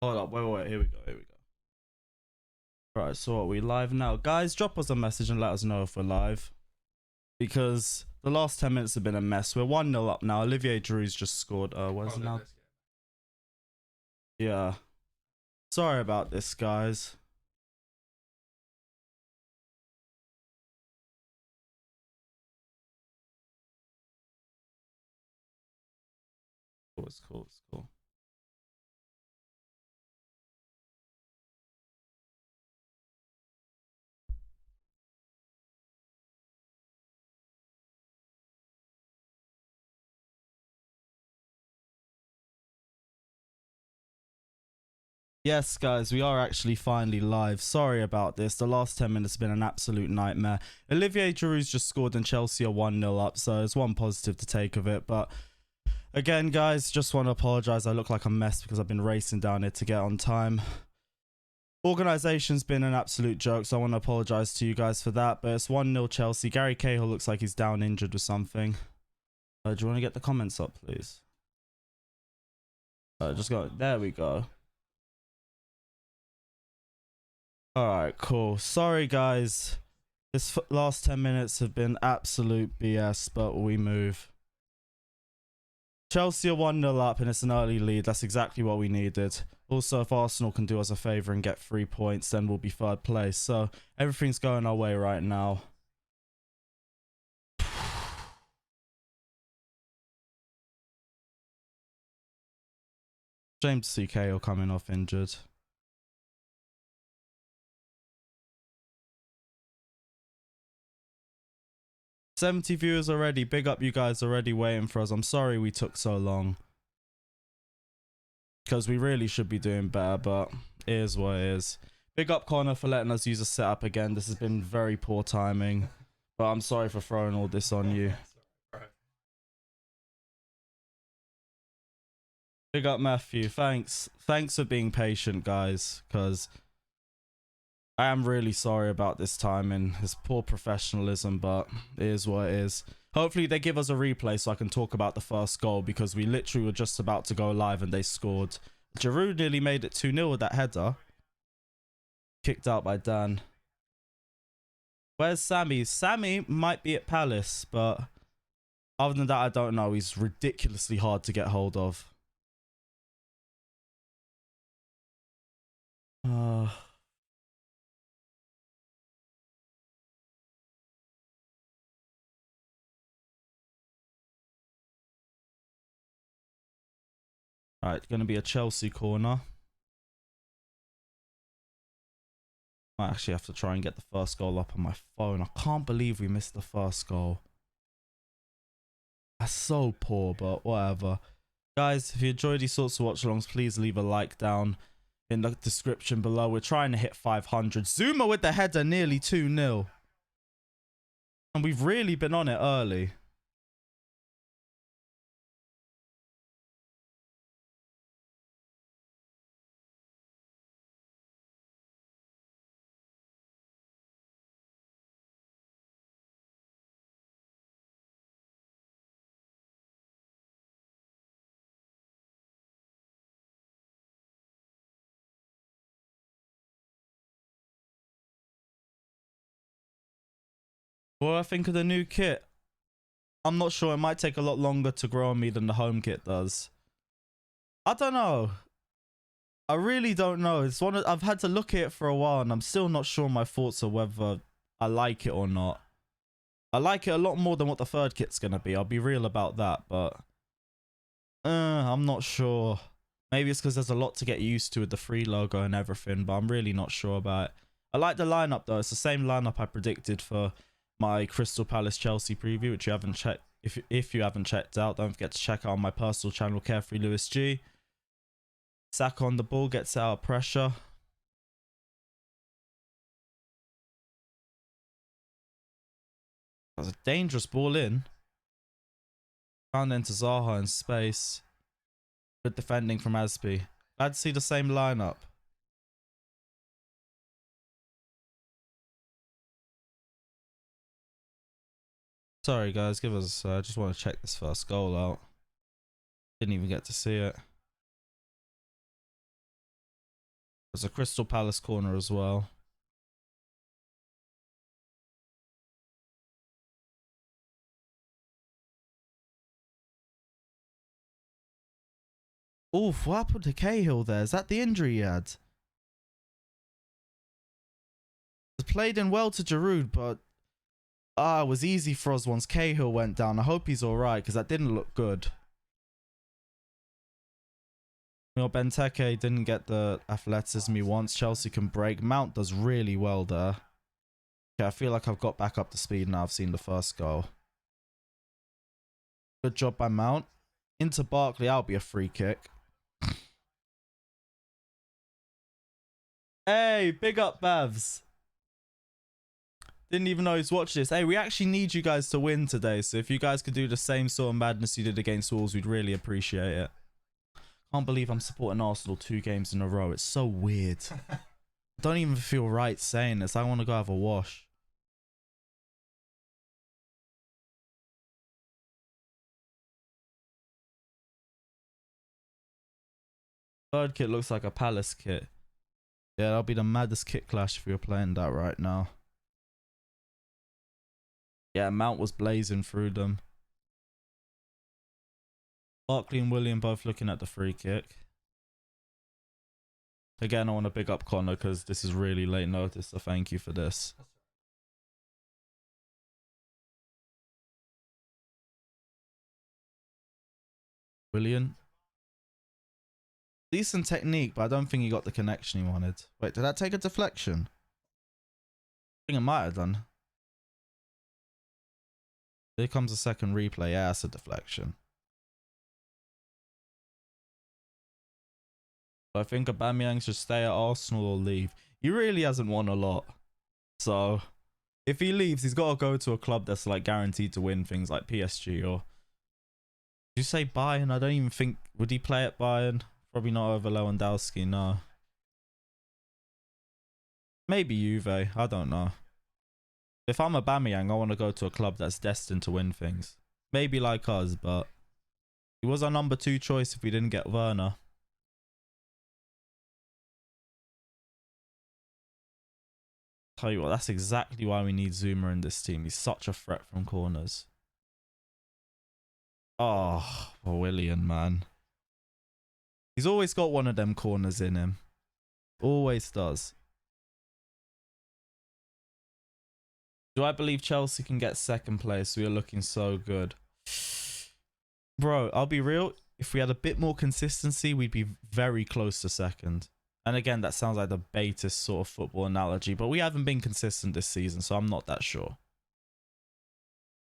Hold up, wait, here we go. Right, so are we live now? Guys, drop us a message and let us know if we're live. Because the last 10 minutes have been a mess. We're 1-0 up now. Olivier Giroud's just scored. Where's it now? Yeah. Sorry about this, guys. It's cool. Yes, guys, we are actually finally live. Sorry about this. The last 10 minutes have been an absolute nightmare. Olivier Giroud's just scored and Chelsea are 1-0 up, so there's one positive to take of it. But again, guys, just want to apologise. I look like a mess because I've been racing down here to get on time. Organisation's been an absolute joke, so I want to apologise to you guys for that. But it's 1-0 Chelsea. Gary Cahill looks like he's down injured or something. Do you want to get the comments up, please? Just go. There we go. Alright, cool. Sorry, guys. This last 10 minutes have been absolute BS, but we move. Chelsea are 1-0 up and it's an early lead. That's exactly what we needed. Also, if Arsenal can do us a favour and get 3 points, then we'll be third place. So, everything's going our way right now. Shame to see Cahill coming off injured. $70 viewers already. Big up you guys already waiting for us. I'm sorry we took so long. Because we really should be doing better, but it is what it is. Big up Connor for letting us use a setup again. This has been very poor timing. But I'm sorry for throwing all this on you. Big up Matthew. Thanks for being patient, guys. Because I am really sorry about this timing. It's poor professionalism, but it is what it is. Hopefully they give us a replay so I can talk about the first goal, because we literally were just about to go live and they scored. Giroud nearly made it 2-0 with that header. Kicked out by Dan. Where's Sammy? Sammy might be at Palace, but other than that, I don't know. He's ridiculously hard to get hold of. Alright, going to be a Chelsea corner. I actually have to try and get the first goal up on my phone. I can't believe we missed the first goal. That's so poor, but whatever. Guys, if you enjoy these sorts of watch-alongs, please leave a like down in the description below. We're trying to hit 500. Zuma with the header, nearly 2-0. And we've really been on it early. What do I think of the new kit? I'm not sure. It might take a lot longer to grow on me than the home kit does. I don't know. I really don't know. It's one I've had to look at it for a while and I'm still not sure my thoughts are whether I like it or not. I like it a lot more than what the third kit's going to be. I'll be real about that, but I'm not sure. Maybe it's because there's a lot to get used to with the free logo and everything, but I'm really not sure about it. I like the lineup though. It's the same lineup I predicted for my Crystal Palace Chelsea preview, which you haven't checked. If you haven't checked out, don't forget to check out on my personal channel, Carefree Lewis G. Saka on the ball, gets out of pressure. That's a dangerous ball in. Found into Zaha in space. Good defending from Aspi. Glad to see the same lineup. Sorry guys, give us I just want to check this first goal out. Didn't even get to see it. There's a Crystal Palace corner as well. Oof, what happened to Cahill there? Is that the injury he had? Played in well to Giroud, but it was easy for us once Cahill went down. I hope he's alright, because that didn't look good. Benteke didn't get the athleticism he wants. Chelsea can break. Mount does really well there. Okay, I feel like I've got back up to speed now. I've seen the first goal. Good job by Mount. Into Barkley. That'll be a free kick. Hey, big up Bavs. Didn't even know he's watched this. Hey, we actually need you guys to win today. So if you guys could do the same sort of madness you did against Wolves, we'd really appreciate it. Can't believe I'm supporting Arsenal 2 games in a row. It's so weird. I don't even feel right saying this. I want to go have a wash. Third kit looks like a Palace kit. Yeah, that'll be the maddest kit clash if we were playing that right now. Yeah, Mount was blazing through them. Barkley and William both looking at the free kick. Again, I want to big up Connor because this is really late notice, so thank you for this. William. Decent technique, but I don't think he got the connection he wanted. Wait, did that take a deflection? I think it might have done. Here comes a second replay. Yeah, that's a deflection. I think Aubameyang should stay at Arsenal or leave. He really hasn't won a lot. So, if he leaves, he's got to go to a club that's like guaranteed to win things like PSG or... Did you say Bayern? I don't even think... Would he play at Bayern? Probably not over Lewandowski, no. Maybe Juve. I don't know. If I'm Aubameyang, I want to go to a club that's destined to win things. Maybe like us, but... He was our number 2 choice if we didn't get Werner. Tell you what, that's exactly why we need Zuma in this team. He's such a threat from corners. Oh, Willian, man. He's always got one of them corners in him. Always does. Do I believe Chelsea can get second place? We are looking so good. Bro, I'll be real. If we had a bit more consistency, we'd be very close to second. And again, that sounds like the beta sort of football analogy, but we haven't been consistent this season, so I'm not that sure.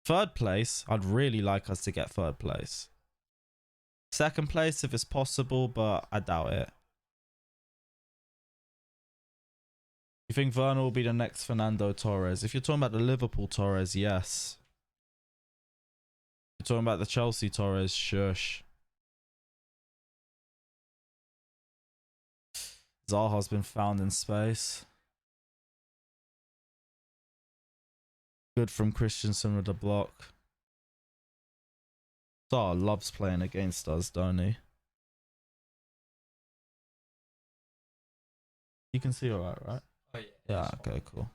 Third place, I'd really like us to get third place. Second place if it's possible, but I doubt it. You think Werner will be the next Fernando Torres? If you're talking about the Liverpool Torres, yes. If you're talking about the Chelsea Torres, shush. Zaha's been found in space. Good from Christensen with the block. Zaha loves playing against us, don't he? You can see alright, right? Oh, yeah. Yeah, okay, cool.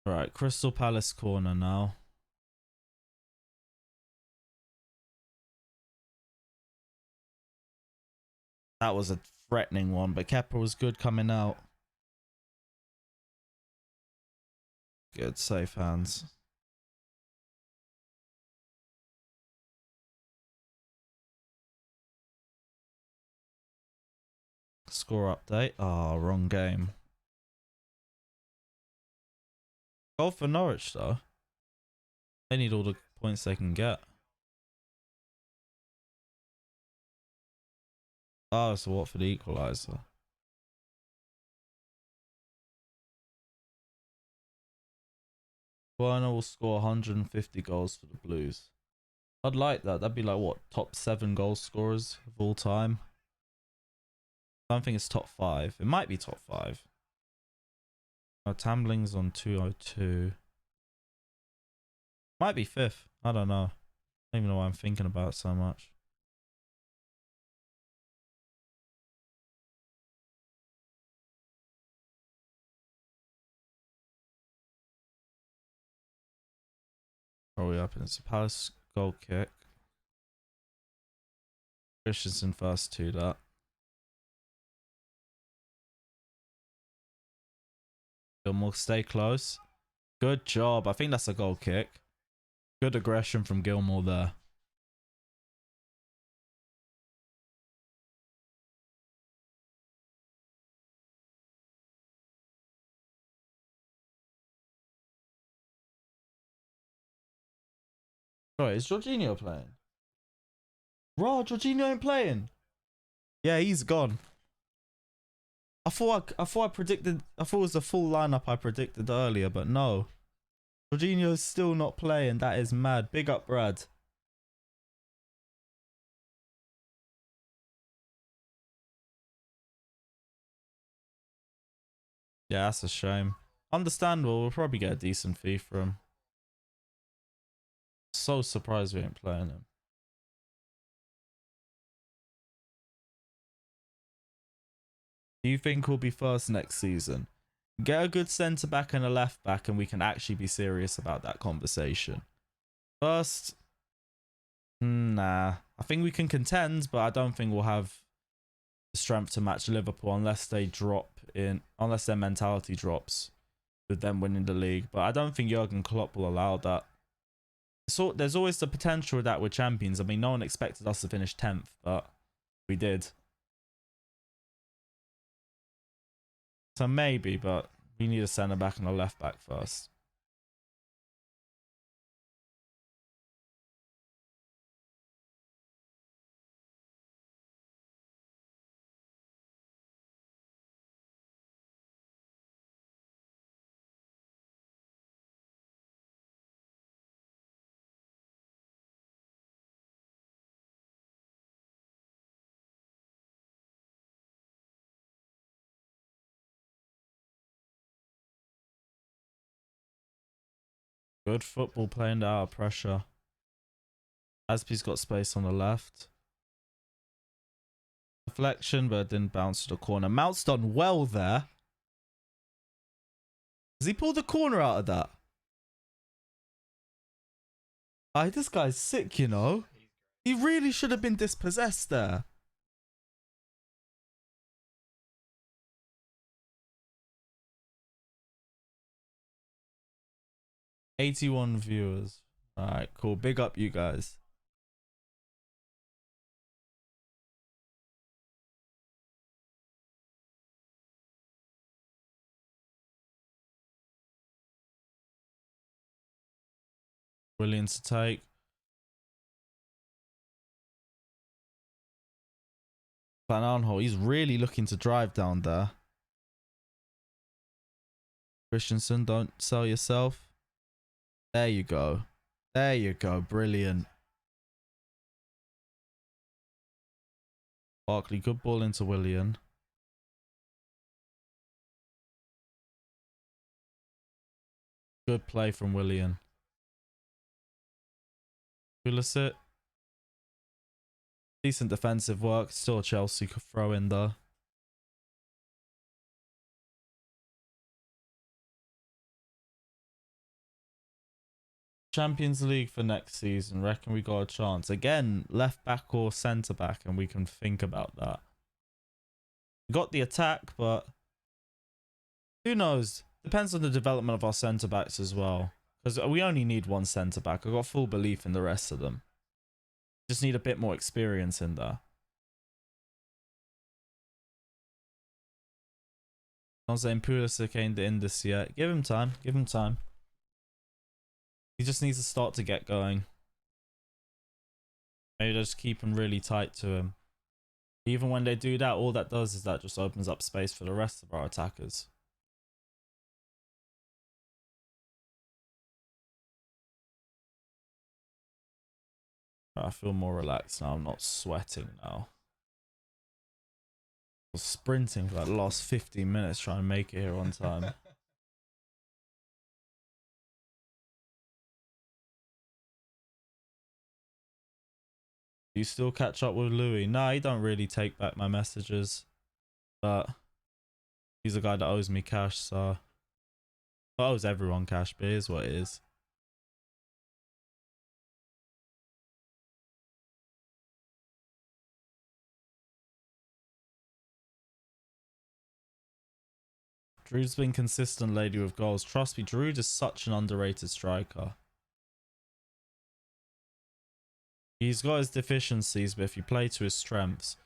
Right, Crystal Palace corner now. That was a threatening one, but Kepa was good coming out. Good, safe hands. Score update. Oh, wrong game. Goal for Norwich, though. They need all the points they can get. Oh, it's a Watford equaliser. Werner will score 150 goals for the Blues. I'd like that. That'd be like, what, top 7 goal scorers of all time? I don't think it's top 5. It might be top 5. Oh, Tambling's on 202. Might be 5th. I don't know. don't even know why I'm thinking about it so much. Where are we up in? It's a Palace goal kick. Christensen first to that. Gilmore, stay close. Good job. I think that's a goal kick. Good aggression from Gilmore there. Right, is Jorginho playing? Bro, Jorginho ain't playing. Yeah, he's gone. I thought it was the full lineup I predicted earlier, but no. Jorginho's still not playing. That is mad. Big up, Brad. Yeah, that's a shame. Understandable. We'll probably get a decent fee for him. So surprised we ain't playing him. Do you think we'll be first next season? Get a good centre back and a left back, and we can actually be serious about that conversation. First, nah. I think we can contend, but I don't think we'll have the strength to match Liverpool unless they drop in, unless their mentality drops with them winning the league. But I don't think Jurgen Klopp will allow that. So there's always the potential of that with champions. I mean, no one expected us to finish 10th, but we did. So maybe, but we need a centre back and a left back first. Good football playing out of pressure. Aspie's got space on the left. Deflection, but it didn't bounce to the corner. Mount's done well there. Has he pulled the corner out of that? This guy's sick, you know. He really should have been dispossessed there. $81 viewers. Alright, cool. Big up you guys. William to take. Van Arnholt, he's really looking to drive down there. Christensen, don't sell yourself. There you go. There you go. Brilliant. Barkley, good ball into William. Good play from William. Pulisic. Decent defensive work. Still a Chelsea could throw in there. Champions League for next season. Reckon we got a chance. Again, left back or centre back, and we can think about that. We got the attack, but who knows? Depends on the development of our centre backs as well. Because we only need one centre back. I've got full belief in the rest of them. Just need a bit more experience in there. I'm saying Pulisic ain't in this yet. Give him time. Give him time. He just needs to start to get going. Maybe just keep him really tight to him. Even when they do that, all that does is that just opens up space for the rest of our attackers. I feel more relaxed now. I'm not sweating now. I was sprinting for like the last 15 minutes trying to make it here on time. You still catch up with Louis? Nah, he don't really take back my messages. But he's a guy that owes me cash, so... Well, owes everyone cash, but it is what it is. Drew's been consistent lately with goals. Trust me, Drew is such an underrated striker. He's got his deficiencies, but if you play to his strengths,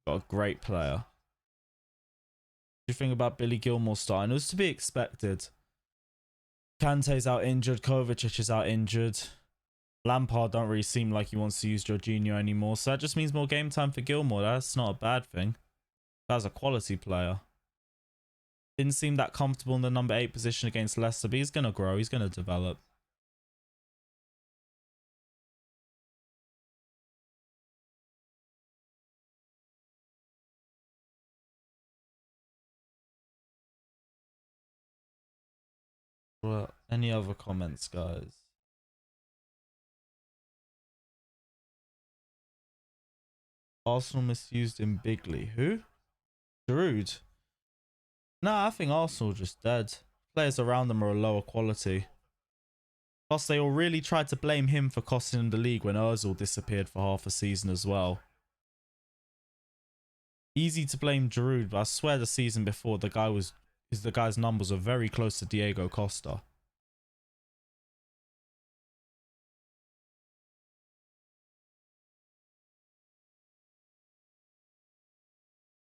you've got a great player. What do you think about Billy Gilmore starting? It was to be expected. Kante's out injured. Kovacic is out injured. Lampard don't really seem like he wants to use Jorginho anymore. So that just means more game time for Gilmore. That's not a bad thing. That's a quality player. Didn't seem that comfortable in the number 8 position against Leicester, but he's going to grow. He's going to develop. Well, any other comments, guys? Arsenal misused in Bigley. Who? Giroud. Nah, I think Arsenal just dead. Players around them are a lower quality. Plus, they all really tried to blame him for costing them the league when Ozil disappeared for half a season as well. Easy to blame Giroud, but I swear the season before the guy's numbers were very close to Diego Costa.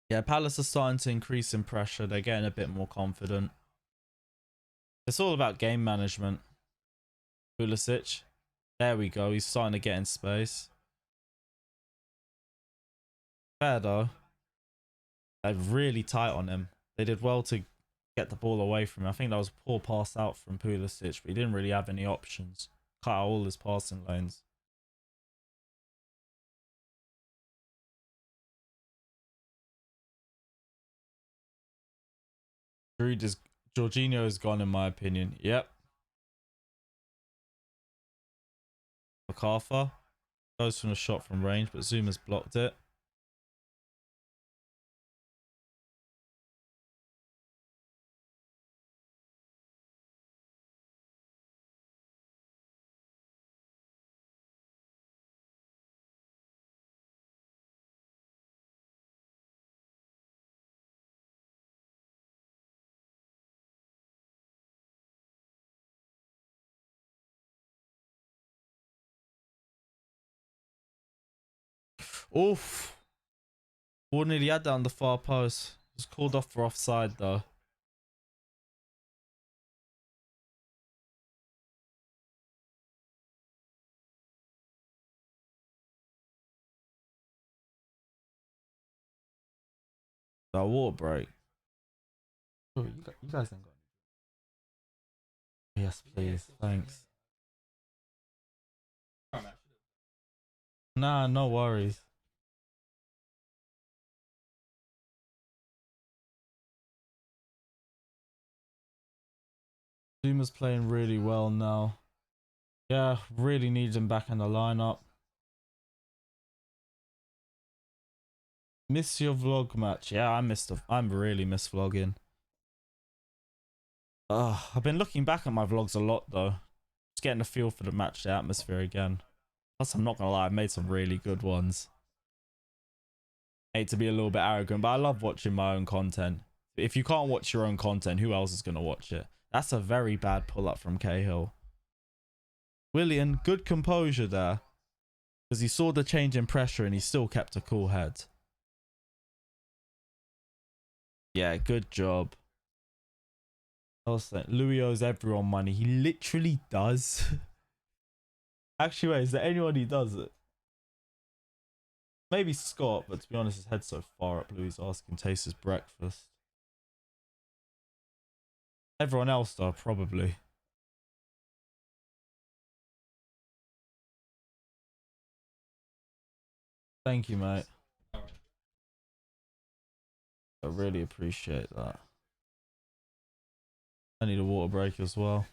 Yeah, Palace are starting to increase in pressure. They're getting a bit more confident. It's all about game management. Pulisic. There we go. He's starting to get in space. Fair though. They're really tight on him. They did well to get the ball away from him. I think that was a poor pass out from Pulisic, but he didn't really have any options. Cut out all his passing lanes. Jorginho is gone in my opinion. Yep. MacArthur goes from a shot from range, but Zuma's blocked it. Oof. Ball nearly had that on the far post. It was called off for offside though. A water break. Oh, you guys ain't got any. Yes, please. Thanks. Nah, no worries. Zuma's playing really well now. Yeah, really needs him back in the lineup. Miss your vlog match. Yeah, I really miss vlogging. I've been looking back at my vlogs a lot though. Just getting a feel for the match, the atmosphere again. Plus, I'm not gonna lie, I've made some really good ones. Hate to be a little bit arrogant, but I love watching my own content. If you can't watch your own content, who else is gonna watch it? That's a very bad pull-up from Cahill. Willian, good composure there. Because he saw the change in pressure and he still kept a cool head. Yeah, good job. I was saying, Louis owes everyone money. He literally does. Actually, wait, is there anyone he does it? Maybe Scott, but to be honest, his head's so far up. Louis asking taste his breakfast. Everyone else, though, probably. Thank you, mate. I really appreciate that. I need a water break as well.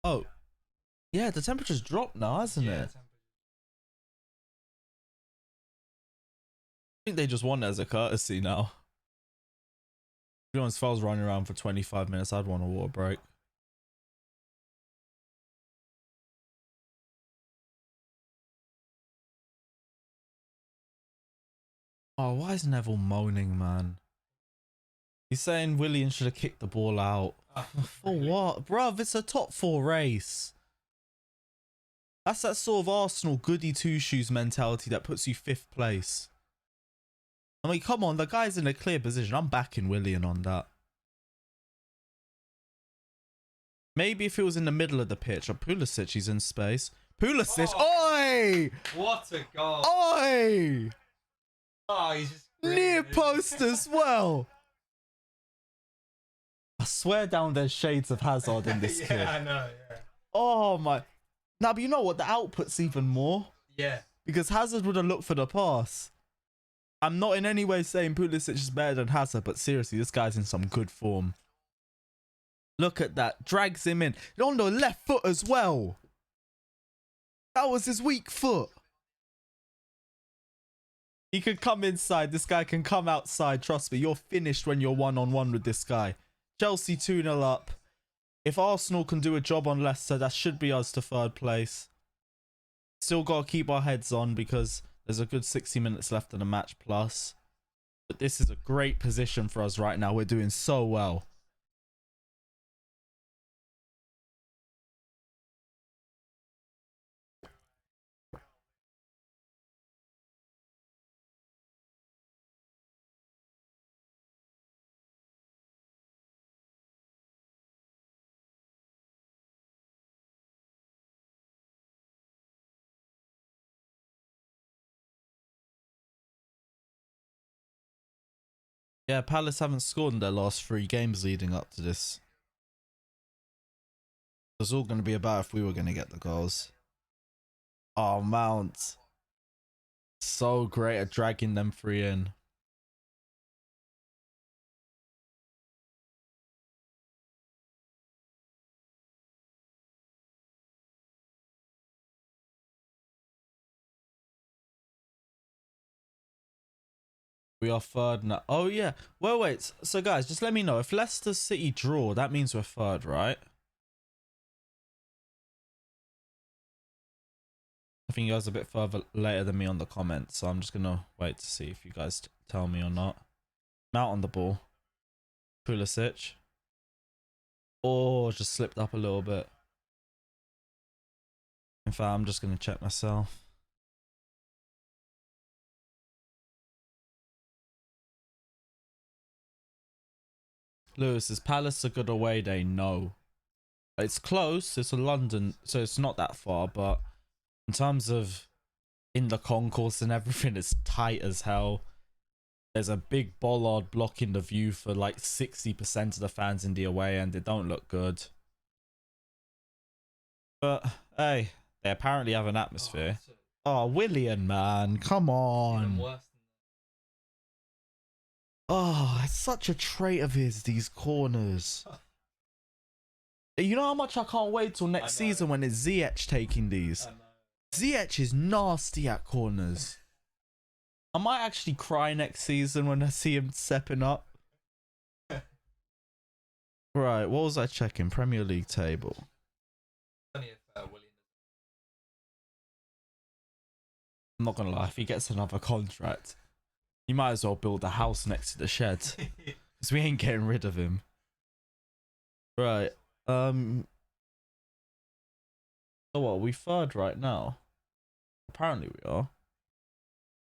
Oh, yeah, the temperature's dropped now, hasn't Yeah, it? I think they just want it as a courtesy now. To be honest, if I was running around for 25 minutes, I'd want a water break. Oh, why is Neville moaning, man? He's saying Willian should have kicked the ball out. For really? what? Bruv, it's a top 4 race. That's that sort of Arsenal goody two-shoes mentality that puts you 5th place. I mean, come on, the guy's in a clear position. I'm backing Willian on that. Maybe if he was in the middle of the pitch. Or Pulisic, he's in space. Pulisic, oi! What a goal! Oi! Oh, he's just Near post as well. I swear down there's shades of Hazard in this kid. Yeah, I know, yeah. Oh my. Now, but you know what? The output's even more. Yeah. Because Hazard would have looked for the pass. I'm not in any way saying Pulisic is better than Hazard, but seriously, this guy's in some good form. Look at that. Drags him in. On the left foot as well. That was his weak foot. He could come inside. This guy can come outside. Trust me, you're finished when you're one-on-one with this guy. Chelsea 2-0 up. If Arsenal can do a job on Leicester, that should be us to 3rd place. Still got to keep our heads on because there's a good 60 minutes left in the match plus. But this is a great position for us right now. We're doing so well. Yeah, Palace haven't scored in their last 3 games leading up to this. It was all going to be about if we were going to get the goals. Oh, Mount. So great at dragging them 3 in. We are 3rd now. Oh, yeah. Well, wait. So, guys, just let me know. If Leicester City draw, that means we're 3rd, right? I think you guys are a bit further later than me on the comments, so I'm just going to wait to see if you guys tell me or not. Mount on the ball. Pulisic. Oh, just slipped up a little bit. In fact, I'm just going to check myself. Lewis, is Palace a good away day? No. It's close. It's a London, so it's not that far, but in terms of in the concourse and everything, it's tight as hell. There's a big bollard blocking the view for like 60% of the fans in the away end. They don't look good. But, hey, they apparently have an atmosphere. Oh, Willian, man. Come on. Oh, it's such a trait of his, these corners. You know how much I can't wait till next season when it's ZH taking these. ZH is nasty at corners. I might actually cry next season when I see him stepping up. Right, what was I checking? Premier League table. I'm not gonna lie, if he gets another contract, you might as well build a house next to the shed. Because we ain't getting rid of him. Right. So what, are we 3rd right now? Apparently we are.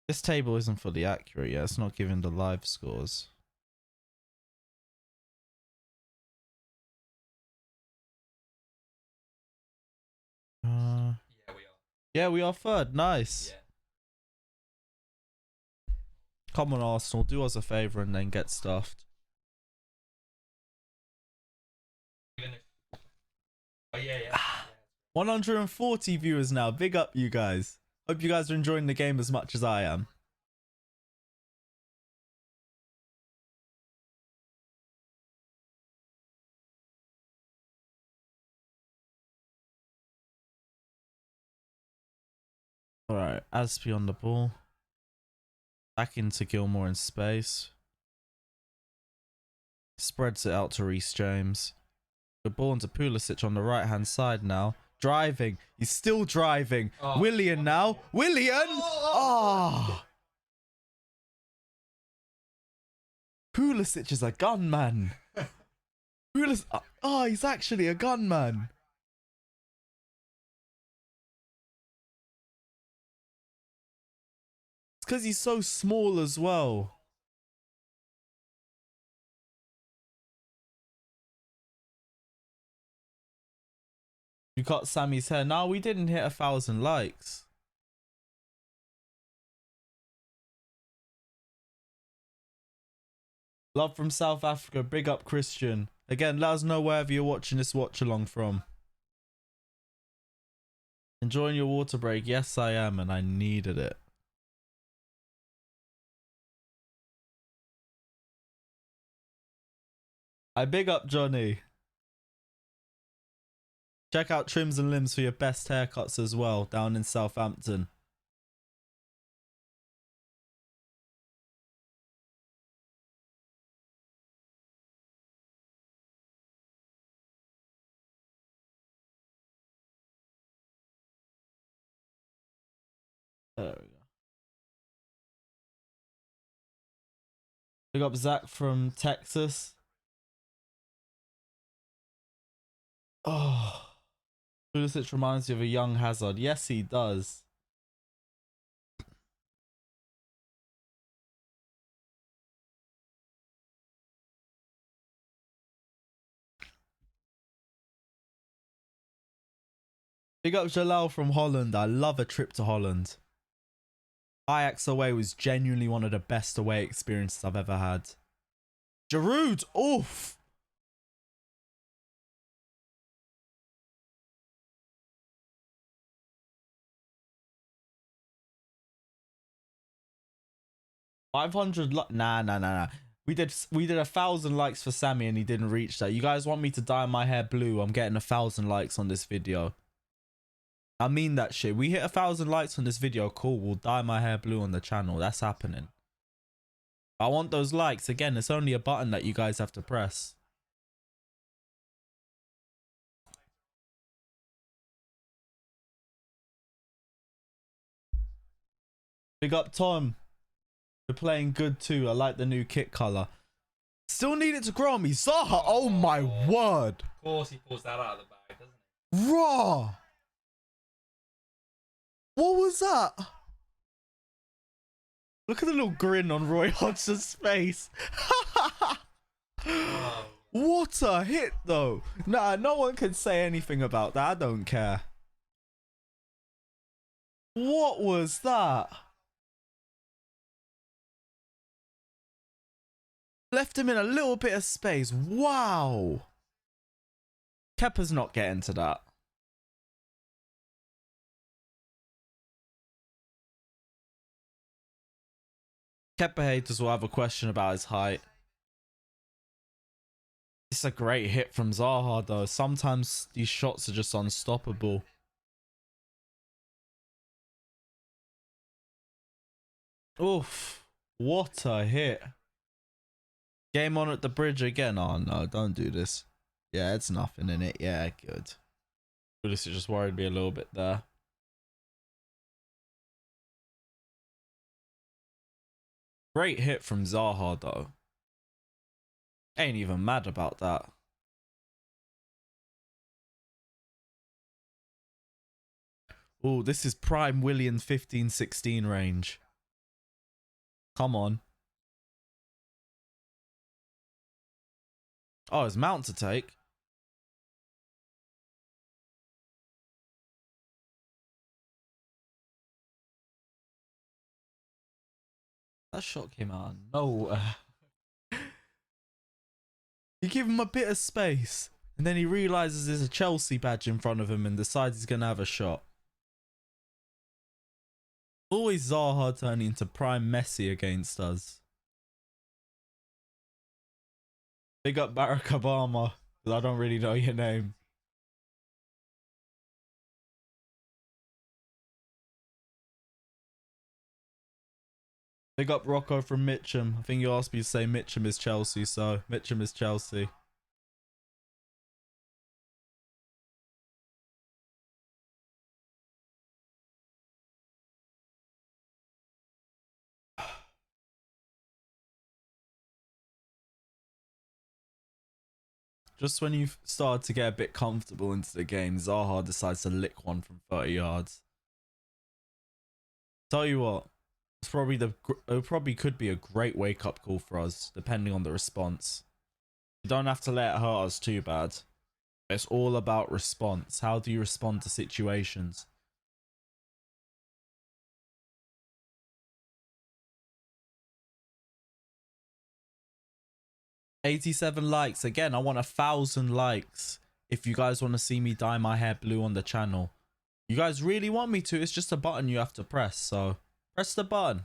This table isn't fully accurate yet. It's not giving the live scores. Yeah, we are. Yeah, we are 3rd. Nice. Yeah. Come on, Arsenal. Do us a favour and then get stuffed. Oh, yeah. 140 viewers now. Big up, you guys. Hope you guys are enjoying the game as much as I am. All right, Aspie on the ball. Back into Gilmore in space. Spreads it out to Reece James. Good ball into Pulisic on the right-hand side now. Driving. He's still driving. Oh, Willian now. Willian! Oh! Pulisic is a gunman. Pulisic. Oh, he's actually a gunman. It's because he's so small as well. You cut Sammy's hair. No, we didn't hit 1,000 likes. Love from South Africa. Big up, Christian. Again, let us know wherever you're watching this watch along from. Enjoying your water break? Yes, I am, and I needed it. I big up Johnny. Check out Trims and Limbs for your best haircuts as well, down in Southampton. There we go. Big up Zach from Texas. Oh, Pulisic reminds you of a young Hazard. Yes, he does. Big up Jalal from Holland. I love a trip to Holland. Ajax away was genuinely one of the best away experiences I've ever had. Giroud, oof. Nah. We did 1,000 likes for Sammy and he didn't reach that. You guys want me to dye my hair blue? I'm getting 1,000 likes on this video. I mean that shit. We hit 1,000 likes on this video. Cool. We'll dye my hair blue on the channel. That's happening. I want those likes. Again, it's only a button that you guys have to press. Big up Tom. You're playing good too. I like the new kit color. Still need it to grow on me. Zaha. Oh my word. Of course he pulls that out of the bag, doesn't he? Raw. What was that? Look at the little grin on Roy Hodgson's face. Wow. What a hit though. Nah, no one can say anything about that. I don't care. What was that? Left him in a little bit of space. Wow. Kepa's not getting to that. Kepa haters will have a question about his height. It's a great hit from Zaha though. Sometimes these shots are just unstoppable. Oof. What a hit. Game on at the bridge again. Oh no, don't do this. Yeah, it's nothing in it. Yeah, good. This just worried me a little bit there. Great hit from Zaha though. Ain't even mad about that. Oh, this is prime Willian 15-16 range. Come on. Oh, it's Mount to take. That shot came out of nowhere. You give him a bit of space, and then he realizes there's a Chelsea badge in front of him and decides he's going to have a shot. Always Zaha turning into prime Messi against us. Big up Barack Obama, because I don't really know your name. Big up Rocco from Mitcham. I think you asked me to say Mitcham is Chelsea, so Mitcham is Chelsea. Just when you've started to get a bit comfortable into the game, Zaha decides to lick one from 30 yards. Tell you what, it probably could be a great wake-up call for us, depending on the response. You don't have to let it hurt us too bad. It's all about response. How do you respond to situations? $87 likes. Again, I want 1,000 likes if you guys want to see me dye my hair blue on the channel. You guys really want me to? It's just a button you have to press, so press the button.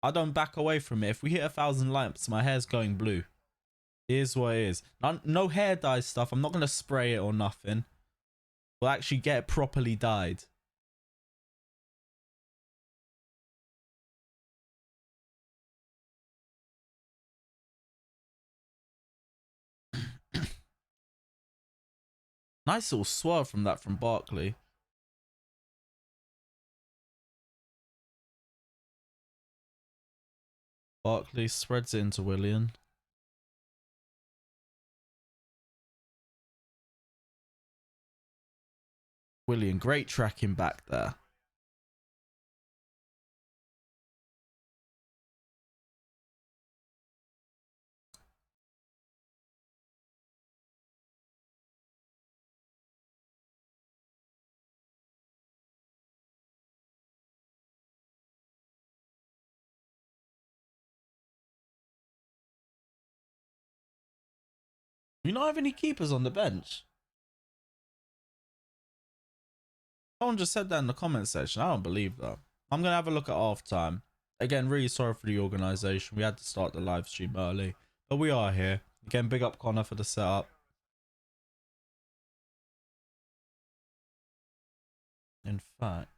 I don't back away from it. If we hit 1,000 likes, my hair's going blue. Here's what it is. No hair dye stuff. I'm not going to spray it or nothing. We'll actually get it properly dyed. Nice little swerve from Barkley. Barkley spreads it into Willian. Willian, great tracking back there. You not have any keepers on the bench? Someone just said that in the comment section. I don't believe that. I'm going to have a look at halftime. Again, really sorry for the organisation. We had to start the live stream early. But we are here. Again, big up Connor for the setup. In fact,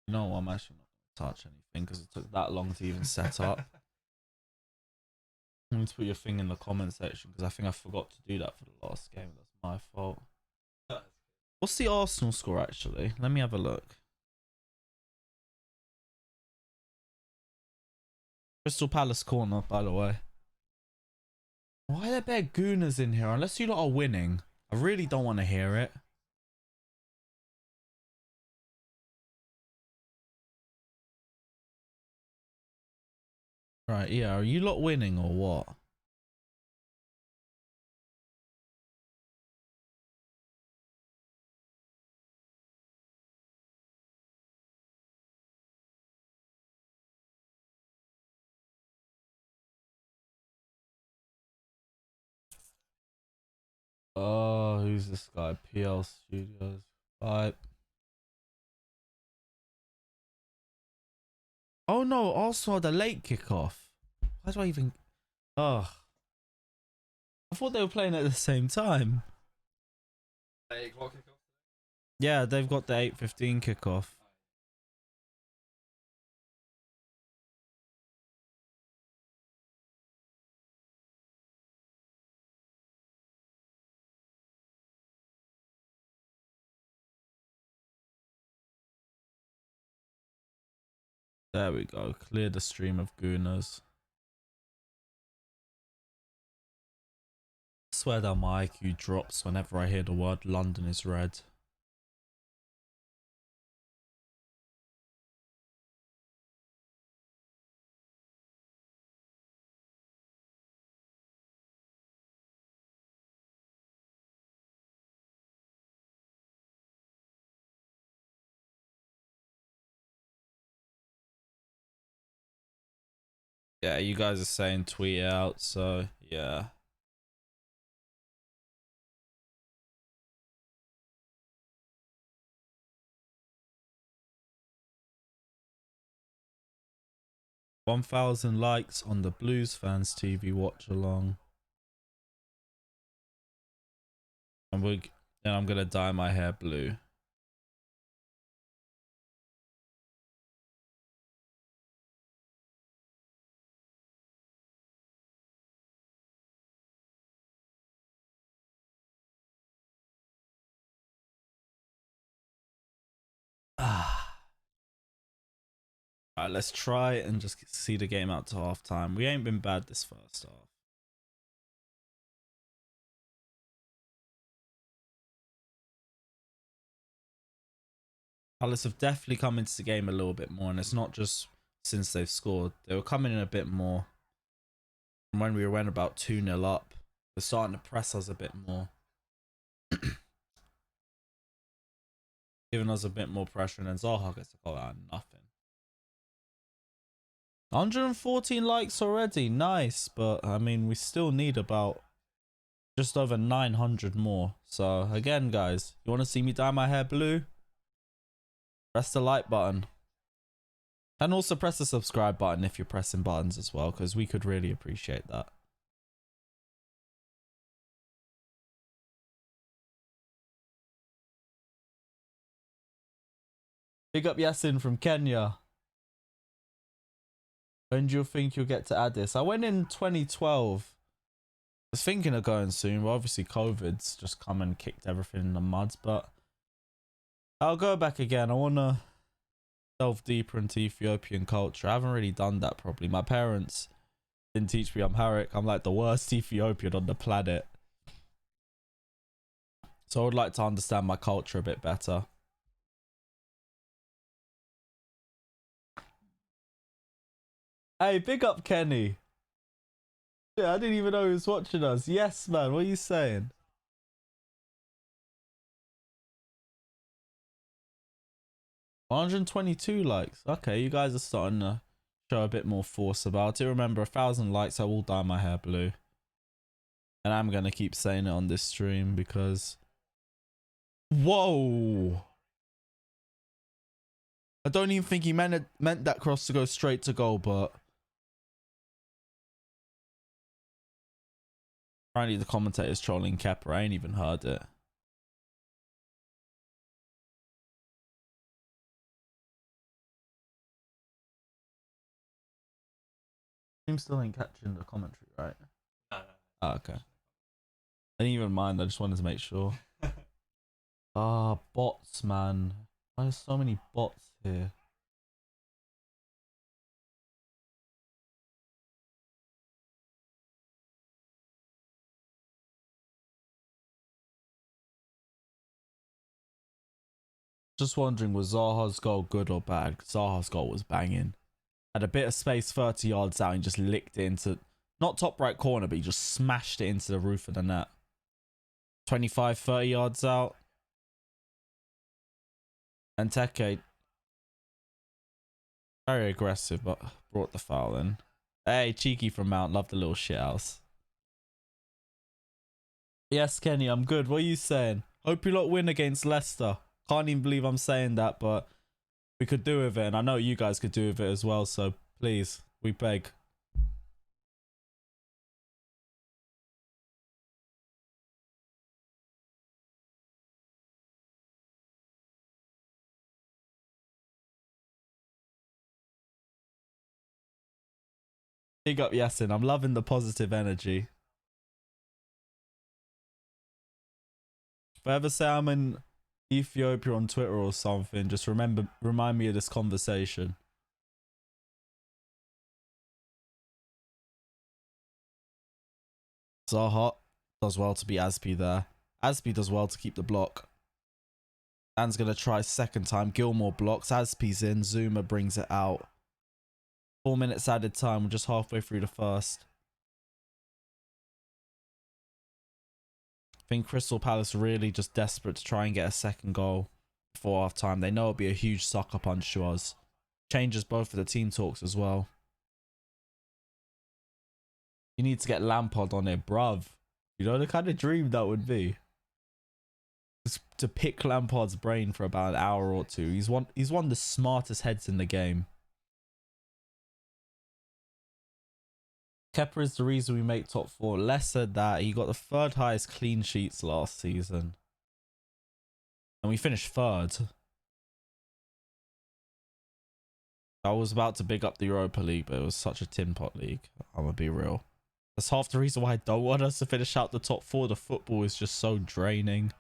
you know what? I'm actually not going to touch anything because it took that long to even set up. You need to put your thing in the comment section because I think I forgot to do that for the last game. That's my fault. What's the Arsenal score actually? Let me have a look. Crystal Palace corner, by the way. Why are there bare gooners in here? Unless you lot are winning. I really don't want to hear it. Right, yeah. Are you lot winning or what? Oh, who's this guy? PL Studios. Bye. Oh no, also the late kickoff. Why do I even... Ugh. I thought they were playing at the same time. 8 o'clock kickoff? Yeah, they've got the 8:15 kickoff. There we go. Clear the stream of gooners. I swear that my IQ drops whenever I hear the word London is red. Yeah, you guys are saying tweet it out, so yeah. $1,000 likes on the Blues Fans TV watch along. And then I'm gonna dye my hair blue. Alright, let's try and just see the game out to half time. We ain't been bad this first half. Palace have definitely come into the game a little bit more, and it's not just since they've scored. They were coming in a bit more. And when we went about 2-0 up, they're starting to press us a bit more. Giving us a bit more pressure, and then Zaha gets a goal out of nothing. 114 likes already, nice, but I mean, we still need about just over 900 more. So again, guys, you want to see me dye my hair blue? Press the like button. And also press the subscribe button if you're pressing buttons as well, because we could really appreciate that. Big up Yasin from Kenya. When do you think you'll get to add this? I went in 2012. I was thinking of going soon, but obviously COVID's just come and kicked everything in the mud. But I'll go back again. I want to delve deeper into Ethiopian culture. I haven't really done that properly. My parents didn't teach me Amharic. I'm like the worst Ethiopian on the planet. So I would like to understand my culture a bit better. Hey, big up Kenny. Yeah, I didn't even know he was watching us. Yes, man. What are you saying? $122 likes. Okay, you guys are starting to show a bit more force about it. Remember, 1,000 likes, I will dye my hair blue. And I'm going to keep saying it on this stream because... Whoa! I don't even think he meant that cross to go straight to goal, but... Apparently the commentator's trolling Kepa. I ain't even heard it. I'm still ain't catching the commentary, right? Oh, okay. I didn't even mind. I just wanted to make sure. Bots, man. Why are so many bots here? Just wondering, was Zaha's goal good or bad? Zaha's goal was banging. Had a bit of space 30 yards out and just licked it into, not top right corner, but he just smashed it into the roof of the net. 25, 30 yards out. And Teke, very aggressive, but brought the foul in. Hey, Cheeky from Mount, love the little shithouse. Yes, Kenny, I'm good. What are you saying? Hope you lot win against Leicester. Can't even believe I'm saying that, but we could do with it, and I know you guys could do with it as well, so please, we beg. Big up Yasin, I'm loving the positive energy. If I ever say I'm in Ethiopia on Twitter or something, just remind me of this conversation. Zaha does well to be Aspi there. Aspi does well to keep the block. Dan's going to try second time. Gilmore blocks. Aspi's in. Zuma brings it out. 4 minutes added time. We're just halfway through the first. I think Crystal Palace really just desperate to try and get a second goal before half time. They know it'll be a huge sucker punch to us. Changes both of the team talks as well. You need to get Lampard on it, bruv. You know the kind of dream that would be. Just to pick Lampard's brain for about an hour or two. He's one of the smartest heads in the game. Kepa is the reason we make top 4. Less said that. He got the 3rd highest clean sheets last season. And we finished 3rd. I was about to big up the Europa League, but it was such a tin pot league. I'm gonna be real. That's half the reason why I don't want us to finish out the top 4. The football is just so draining.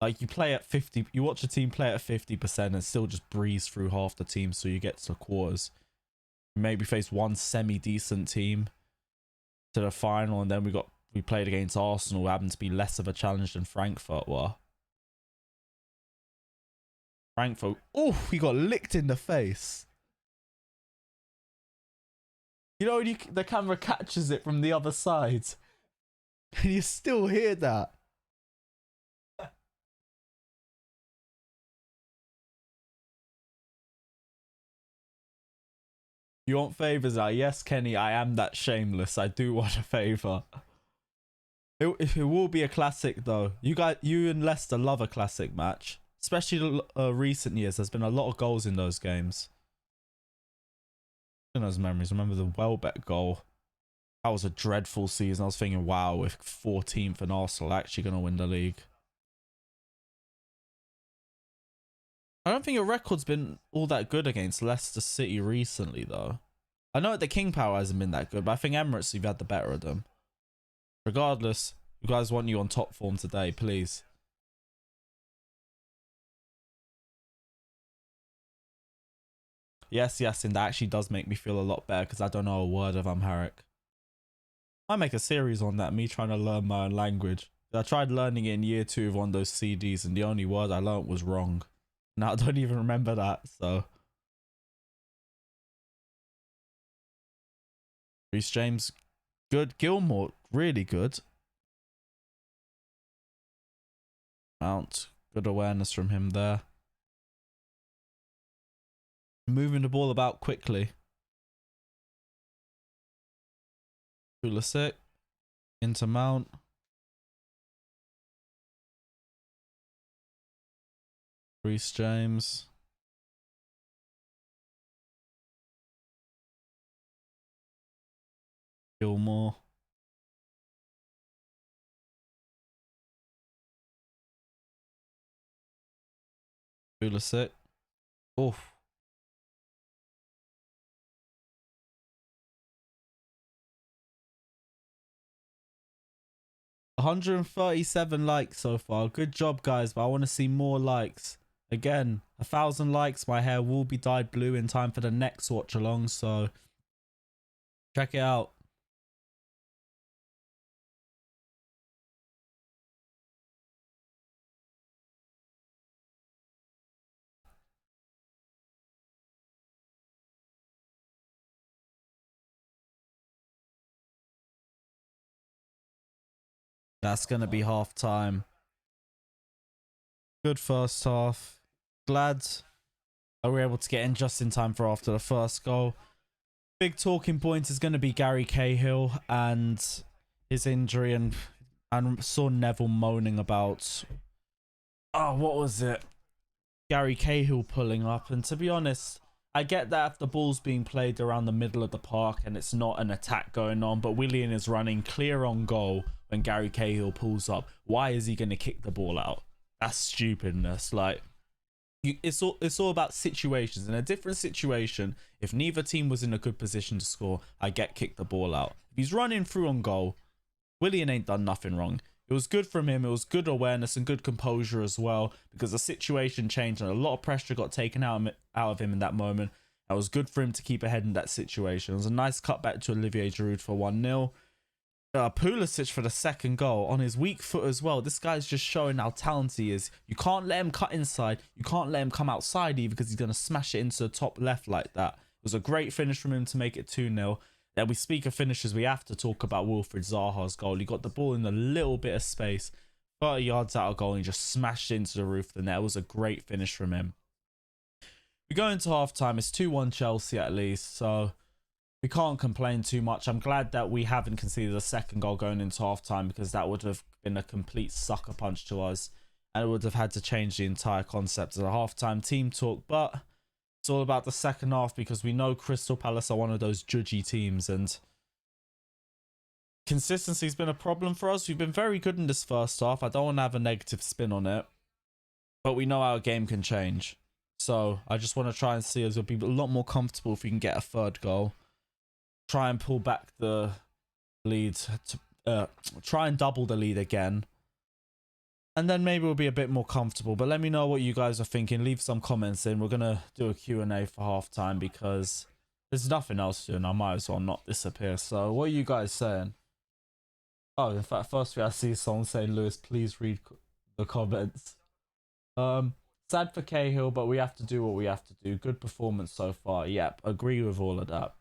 Like, you play at 50, you watch a team play at 50% and still just breeze through half the team, so you get to the quarters. You maybe face one semi-decent team to the final, and then we played against Arsenal, who happened to be less of a challenge than Frankfurt were. Frankfurt, oh, he got licked in the face. You know when the camera catches it from the other side, and you still hear that. You want favours? Yes, Kenny, I am that shameless. I do want a favour. It will be a classic though. You and Leicester love a classic match. Especially recent years. There's been a lot of goals in those games. In those memories. Remember the Welbeck goal? That was a dreadful season. I was thinking, wow, if 14th and Arsenal are actually going to win the league. I don't think your record's been all that good against Leicester City recently, though. I know the King Power hasn't been that good, but I think Emirates, you've had the better of them. Regardless, you guys want you on top form today, please. Yes, and that actually does make me feel a lot better because I don't know a word of Amharic. I make a series on that, me trying to learn my own language. I tried learning it in year 2 of one of those CDs, and the only word I learnt was wrong. Now I don't even remember that, so. Reece James, good. Gilmore, really good. Mount, good awareness from him there. Moving the ball about quickly. Pulisic into Mount. Reece James. Gilmore. Pulisic. Oof. $137 likes so far. Good job, guys, but I want to see more likes. Again, 1,000 likes, my hair will be dyed blue in time for the next watch along, so check it out. That's going to be half time. Good first half. Glad that we were able to get in just in time for after the first goal. Big talking point is going to be Gary Cahill and his injury, and saw Neville moaning about, oh, what was it? Gary Cahill pulling up. And to be honest, I get that if the ball's being played around the middle of the park and it's not an attack going on, but Willian is running clear on goal when Gary Cahill pulls up. Why is he going to kick the ball out? That's stupidness. Like, it's all about situations. In a different situation, if neither team was in a good position to score, I get kick the ball out. If he's running through on goal, Willian ain't done nothing wrong. It was good from him. It was good awareness and good composure as well, because the situation changed and a lot of pressure got taken out of him in that moment. It was good for him to keep ahead in that situation. It was a nice cutback to Olivier Giroud for 1-0. Pulisic for the second goal on his weak foot as well. This guy's just showing how talented he is. You can't let him cut inside. You can't let him come outside either, because he's going to smash it into the top left like that. It was a great finish from him to make it 2-0. Then we speak of finishes, we have to talk about Wilfried Zaha's goal. He got the ball in a little bit of space, 30 yards out of goal, and he just smashed it into the roof of the net. It was a great finish from him. We go into half-time. It's 2-1 Chelsea at least, so we can't complain too much. I'm glad that we haven't conceded a second goal going into half-time, because that would have been a complete sucker punch to us, and it would have had to change the entire concept of the half-time team talk. But it's all about the second half, because we know Crystal Palace are one of those judgy teams, and Consistency's been a problem for us. We've been very good in this first half. I don't want to have a negative spin on it, but we know our game can change. So I just want to try and see us. We'll be a lot more comfortable if we can get a third goal. Try and pull back the lead to try and double the lead again. And then maybe we'll be a bit more comfortable. But let me know what you guys are thinking. Leave some comments in. We're going to do a Q&A for halftime because there's nothing else to do and I might as well not disappear. So what are you guys saying? Oh, in fact, firstly I see someone saying, Lewis, please read the comments. Sad for Cahill, but we have to do what we have to do. Good performance so far. Yep, agree with all of that.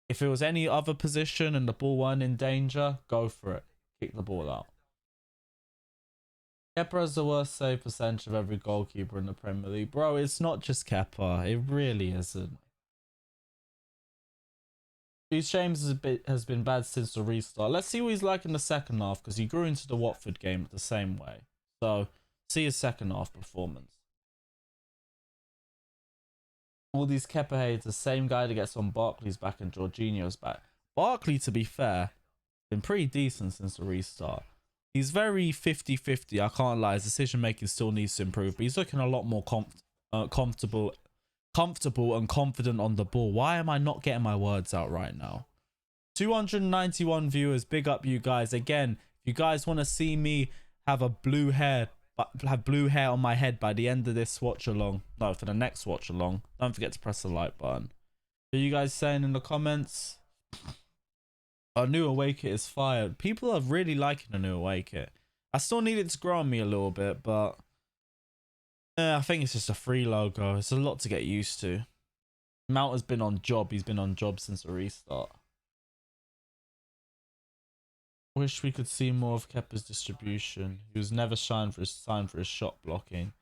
If it was any other position and the ball weren't in danger, go for it. Kick the ball out. Kepa has the worst save percentage of every goalkeeper in the Premier League. Bro, it's not just Kepa. It really isn't. Reece James has been bad since the restart. Let's see what he's like in the second half because he grew into the Watford game the same way. So, see his second half performance. All these Kepa haters, same guy that gets on Barkley's back and Jorginho's back. Barkley, to be fair, been pretty decent since the restart. He's very 50-50, I can't lie. His decision making still needs to improve, but he's looking a lot more comfortable and confident on the ball. Why am I not getting my words out right now? 291 viewers, big up you guys. Again, if you guys want to see me have blue hair on my head by the end of this watch along, no, for the next watch along, don't forget to press the like button. Are you guys saying in the comments? Our new away kit is fire. People are really liking the new away kit. I still need it to grow on me a little bit, but I think it's just a free logo. It's a lot to get used to. Mount has been on job. He's been on job since the restart. Wish we could see more of Kepa's distribution. He was never signed for his shot blocking.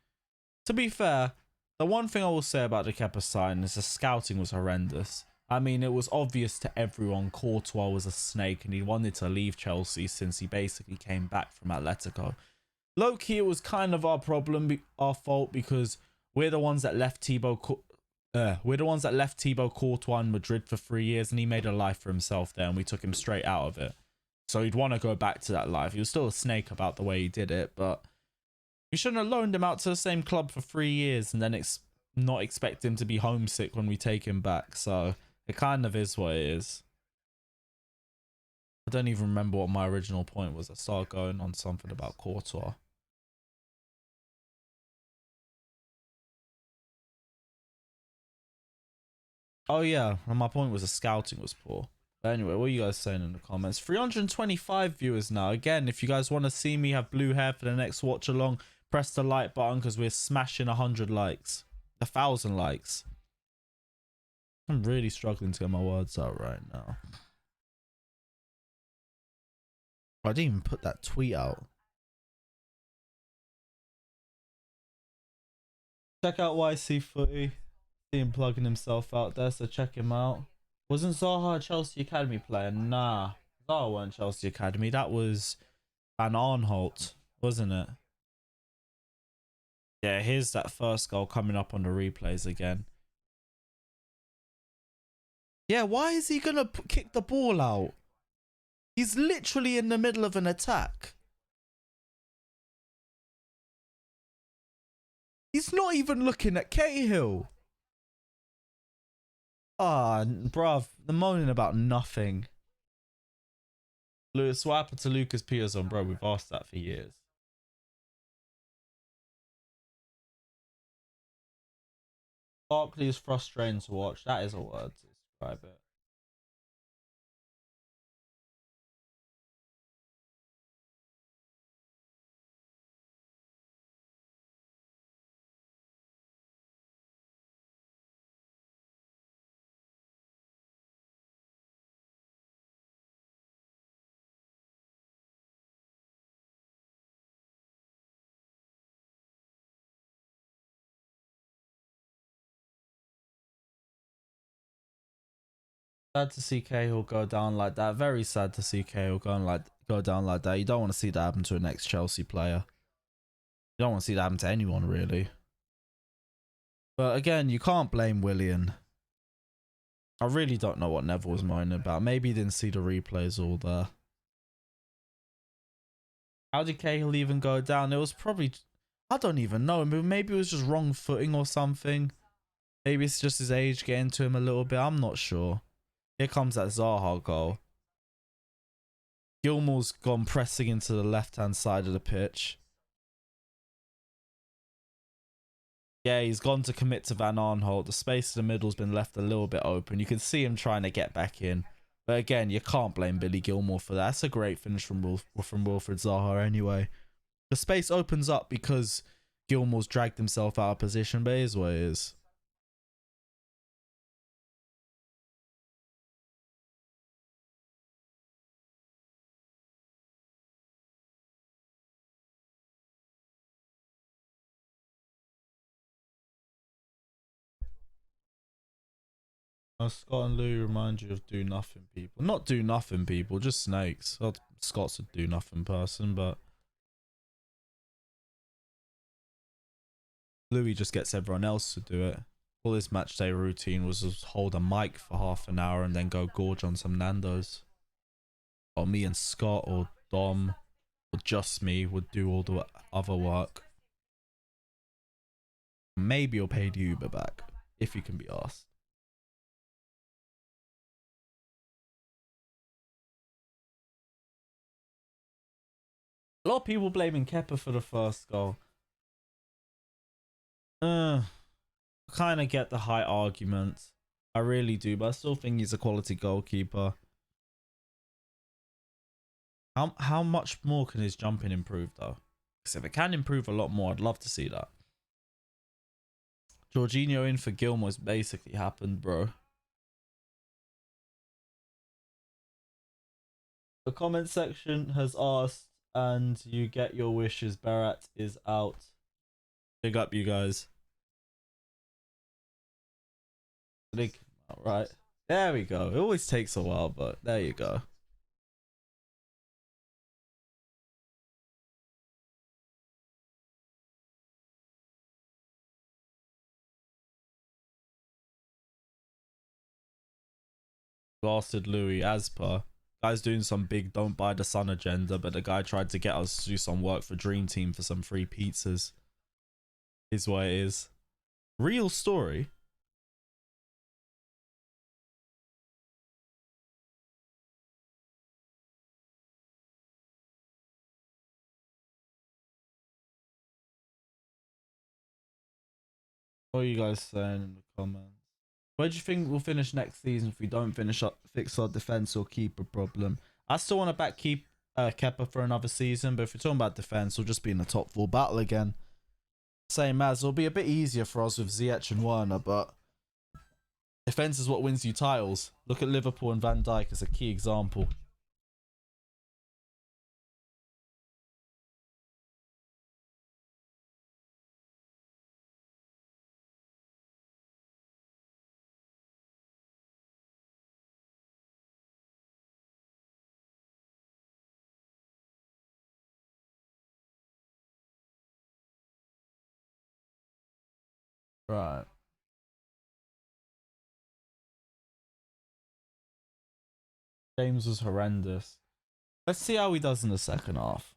To be fair, the one thing I will say about the Kepa sign is the scouting was horrendous. I mean, it was obvious to everyone Courtois was a snake and he wanted to leave Chelsea since he basically came back from Atletico. Low-key, it was kind of our problem, our fault, because we're the ones that left Thibaut Courtois in Madrid for 3 years and he made a life for himself there and we took him straight out of it. So he'd want to go back to that life. He was still a snake about the way he did it, but we shouldn't have loaned him out to the same club for 3 years and then not expect him to be homesick when we take him back. So it kind of is what it is. I don't even remember what my original point was. I started going on something about Courtois. Oh yeah, and my point was the scouting was poor. But anyway, what are you guys saying in the comments? 325 viewers now. Again, if you guys want to see me have blue hair for the next watch along, press the like button because we're smashing 100 likes. 1,000 likes. I'm really struggling to get my words out right now. I didn't even put that tweet out. Check out YC Footy. See him plugging himself out there, so check him out. Wasn't Zaha a Chelsea Academy player? Nah. Zaha weren't Chelsea Academy. That was Van Arnholt, wasn't it? Yeah, here's that first goal coming up on the replays again. Yeah, why is he going to kick the ball out? He's literally in the middle of an attack. He's not even looking at Cahill. Ah, bruv, they're moaning about nothing. Lewis, what happened to Lucas Peterson? Bro, we've asked that for years. Barkley is frustrating to watch. That is a word to describe it. Sad to see Cahill go down like that. Very sad to see Cahill go down like that. You don't want to see that happen to an ex-Chelsea player. You don't want to see that happen to anyone, really. But again, you can't blame Willian. I really don't know what Neville was moaning about. Maybe he didn't see the replays all there. How did Cahill even go down? It was probably, I don't even know. Maybe it was just wrong footing or something. Maybe it's just his age getting to him a little bit. I'm not sure. Here comes that Zaha goal. Gilmore's gone pressing into the left-hand side of the pitch. Yeah, he's gone to commit to Van Aanholt. The space in the middle's been left a little bit open. You can see him trying to get back in. But again, you can't blame Billy Gilmore for that. That's a great finish from Wilfried Zaha anyway. The space opens up because Gilmore's dragged himself out of position, but it is what it is. Scott and Louis remind you of do nothing people. Not do nothing people, just snakes. Well, Scott's a do nothing person, but Louis just gets everyone else to do it. All his match day routine was just hold a mic for half an hour and then go gorge on some Nando's. Or me and Scott or Dom or just me would do all the other work. Maybe you'll pay the Uber back if you can be asked. A lot of people blaming Kepa for the first goal. Kind of get the high argument. I really do, but I still think he's a quality goalkeeper. How much more can his jumping improve though? Because if it can improve a lot more, I'd love to see that. Jorginho in for Gilmore's basically happened, bro. The comment section has asked, and you get your wishes. Barat is out. Big up, you guys. Right. There we go. It always takes a while, but there you go. Blasted Louis, as per. Guy's doing some big don't buy the sun agenda, but the guy tried to get us to do some work for Dream Team for some free pizzas. Is what it is. Real story. What are you guys saying in the comments? Where do you think we'll finish next season if we don't fix our defense or keeper problem? I still want to back Kepa for another season, but if we're talking about defense, we'll just be in the top 4 battle again. Same as, it'll be a bit easier for us with Ziyech and Werner, but defense is what wins you titles. Look at Liverpool and Van Dijk as a key example. Right. James was horrendous. Let's see how he does in the second half.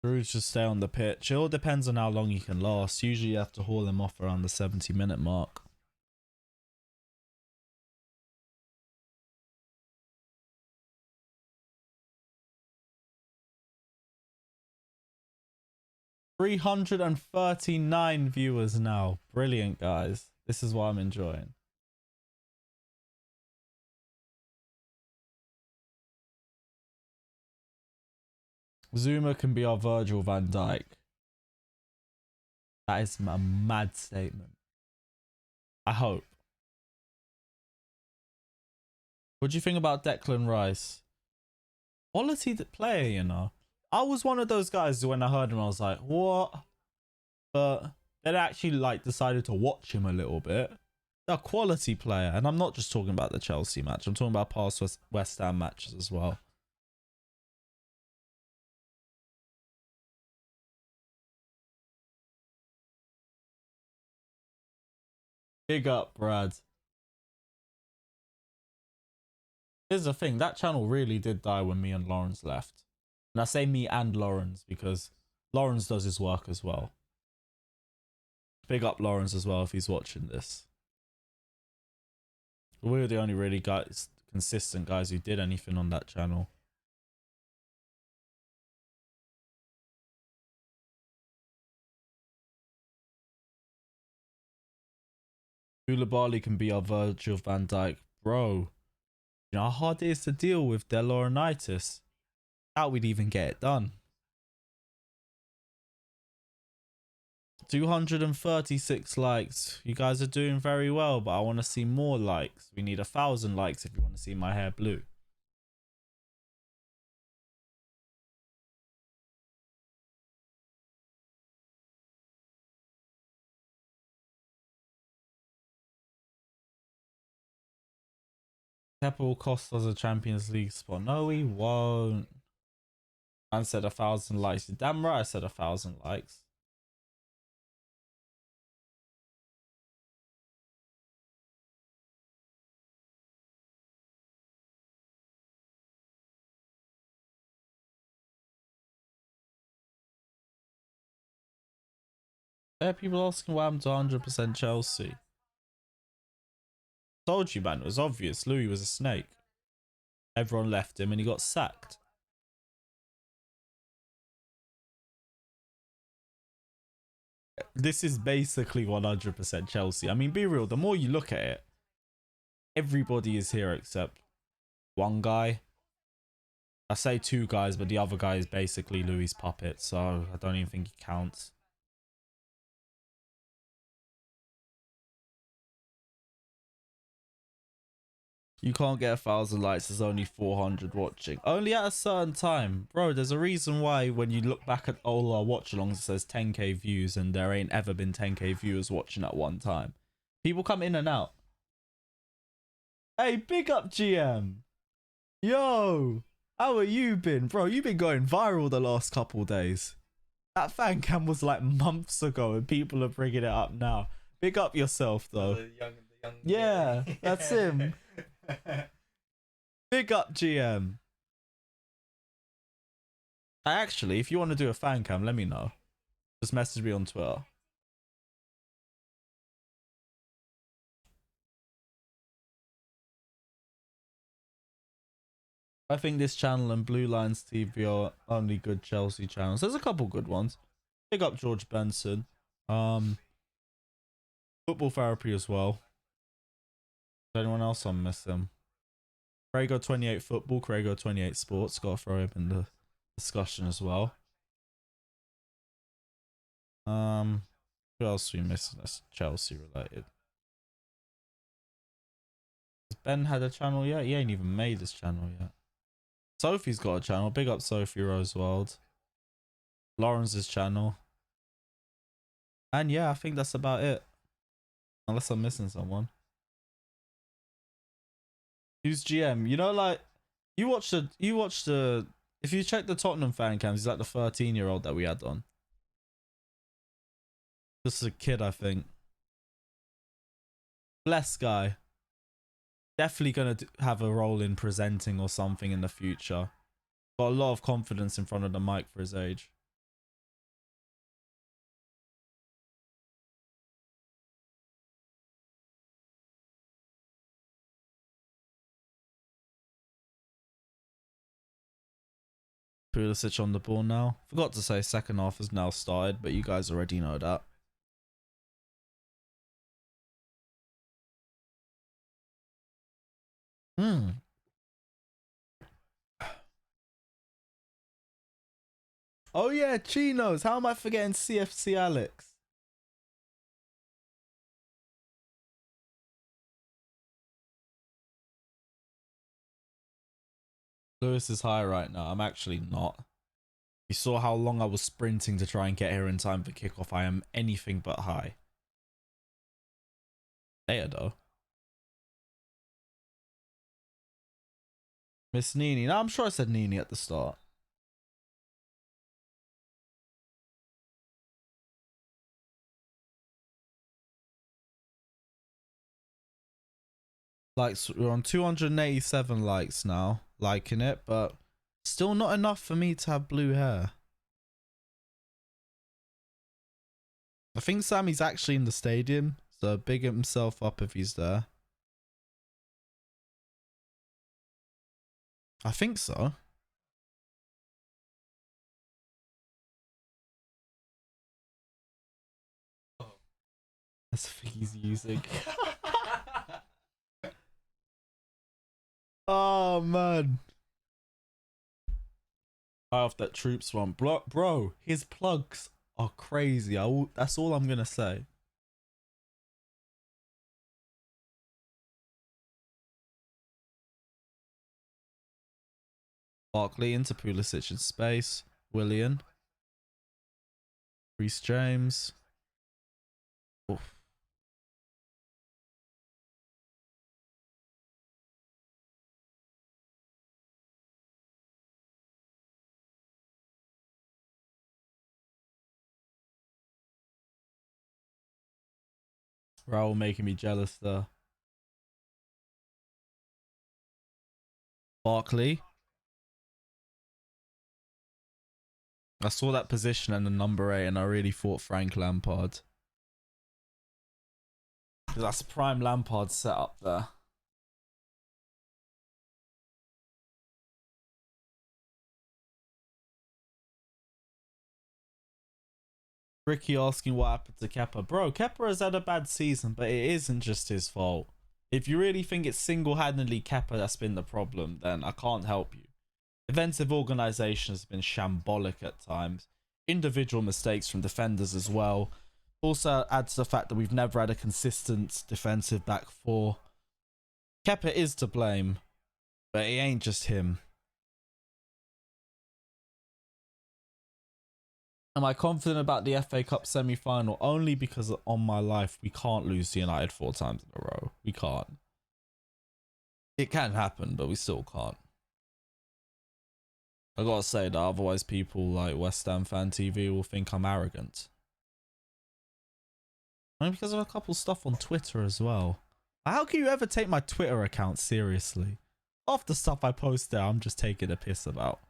Giroud should stay on the pitch. It all depends on how long he can last. Usually you have to haul him off around the 70-minute mark. $339 viewers now. Brilliant, guys. This is what I'm enjoying. Zuma can be our Virgil van Dijk. That is a mad statement. I hope. What do you think about Declan Rice? Quality player, you know. I was one of those guys when I heard him, I was like, what? But then I actually decided to watch him a little bit. A quality player, and I'm not just talking about the Chelsea match. I'm talking about past West Ham matches as well. Big up, Brad. Here's the thing, that channel really did die when me and Lawrence left. And I say me and Lawrence because Lawrence does his work as well. Big up Lawrence as well if he's watching this. We were the only really guys, consistent guys who did anything on that channel. Barkley can be our Virgil van Dijk. Bro, you know how hard it is to deal with Deloronitis? How we'd even get it done. 236 likes. You guys are doing very well, but I want to see more likes. We need 1,000 likes if you want to see my hair blue. Pepper will cost us a Champions League spot. No, he won't. Man said 1,000 likes. Damn right I said 1,000 likes. There are people asking why I'm to 100% Chelsea. Told you, man, it was obvious. Louis was a snake. Everyone left him and he got sacked. This is basically 100% Chelsea. I mean, be real, the more you look at it, everybody is here except one guy. I say two guys, but the other guy is basically Louis' puppet, so I don't even think he counts. You can't get 1,000 likes, there's only 400 watching. Only at a certain time. Bro, there's a reason why when you look back at all our watch-alongs, it says 10k views, and there ain't ever been 10k viewers watching at one time. People come in and out. Hey, big up GM. Yo, how are you been? Bro, you've been going viral the last couple days. That fan cam was like months ago and people are bringing it up now. Big up yourself though. The young yeah, that's him. Big up GM. Actually, if you want to do a fan cam, let me know. Just message me on Twitter. I think this channel and Blue Lines TV are only good Chelsea channels. There's a couple good ones. Big up George Benson. Football Therapy as well. Is anyone else I'm missing? Craigo 28 Football, Craigo 28 Sports. Gotta throw him in the discussion as well. Who else are we missing that's Chelsea related? Has Ben had a channel yet? He ain't even made his channel yet. Sophie's got a channel. Big up Sophie Rosewald. Lawrence's channel. And yeah, I think that's about it. Unless I'm missing someone. Who's GM? You know, like you watch the if you check the Tottenham fan cams, he's like the 13-year-old that we had on. Just a kid, I think. Bless guy. Definitely gonna have a role in presenting or something in the future. Got a lot of confidence in front of the mic for his age. Pulisic on the ball now. Forgot to say second half has now started, but you guys already know that. Oh yeah, Chinos. How am I forgetting CFC Alex? Lewis is high right now. I'm actually not. You saw how long I was sprinting to try and get here in time for kickoff. I am anything but high. Later though. Miss Nini. No, I'm sure I said Nini at the start. Likes, we're on 287 likes now, liking it, but still not enough for me to have blue hair. I think Sammy's actually in the stadium, so big himself up if he's there. I think so. That's the thing he's using. Oh man. Off that troops one. Bro, his plugs are crazy. That's all I'm gonna say. Barkley into Pulisic in space. Willian. Reece James. Oof. Raul making me jealous there. Barkley. I saw that position and the number 8 and I really thought Frank Lampard. That's prime Lampard set up there. Ricky asking what happened to Kepa. Bro, Kepa has had a bad season, but it isn't just his fault. If you really think it's single-handedly Kepa that's been the problem, then I can't help you. Defensive organisation has been shambolic at times. Individual mistakes from defenders as well. Also adds to the fact that we've never had a consistent defensive back four. Kepa is to blame, but it ain't just him. Am I confident about the FA Cup semi-final? Only because on my life, we can't lose to United 4 times in a row. We can't. It can happen, but we still can't. I gotta say that otherwise people like West Ham Fan TV will think I'm arrogant. And because of a couple stuff on Twitter as well. How can you ever take my Twitter account seriously? Half the stuff I post there, I'm just taking a piss about.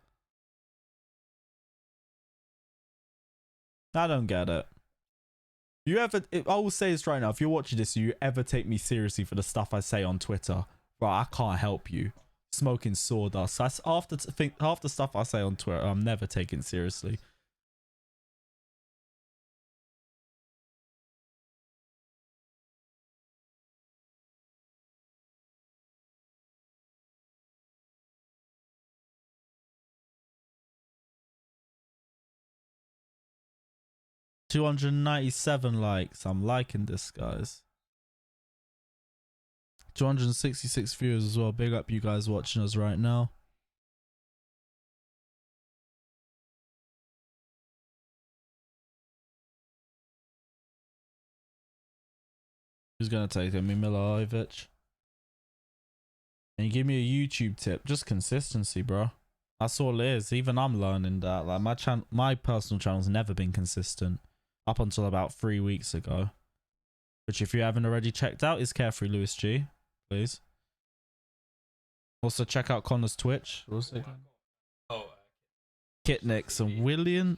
I don't get it. You ever, I will say this right now, if you're watching this, you ever take me seriously for the stuff I say on Twitter, right, I can't help you. Smoking sawdust. That's half the stuff I say on Twitter, I'm never taking seriously. $297 likes. I'm liking this, guys. 266 viewers as well. Big up you guys watching us right now. Who's gonna take him? Milojevic. And you give me a YouTube tip. Just consistency, bro. That's all it is. Even I'm learning that. Like my personal channel's never been consistent up until about 3 weeks ago. Which, if you haven't already checked out, is Carefree Lewis G. Please. Also check out Connor's Twitch. Kitnix and William.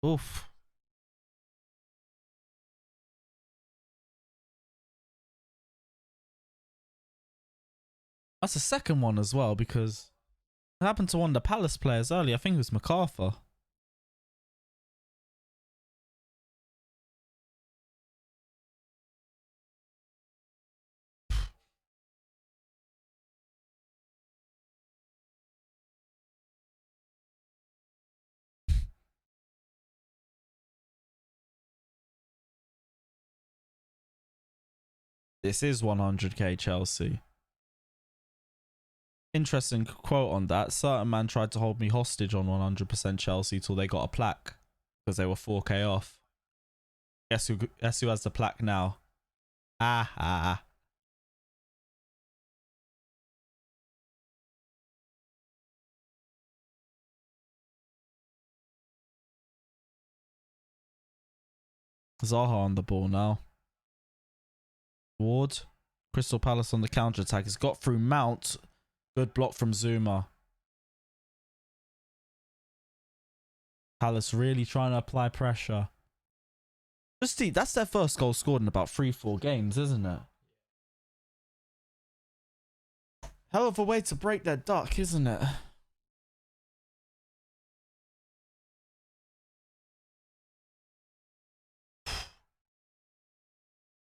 Oof. That's the second one as well, because it happened to one of the Palace players earlier. I think it was MacArthur. This is 100k Chelsea. Interesting quote on that. Certain man tried to hold me hostage on 100% Chelsea till they got a plaque because they were 4k off. Guess who has the plaque now? Ah. Zaha on the ball now. Ward. Crystal Palace on the counter attack. It's got through Mount. Good block from Zuma. Palace really trying to apply pressure. Just see, that's their first goal scored in about 3-4 games, isn't it? Hell of a way to break their duck, isn't it?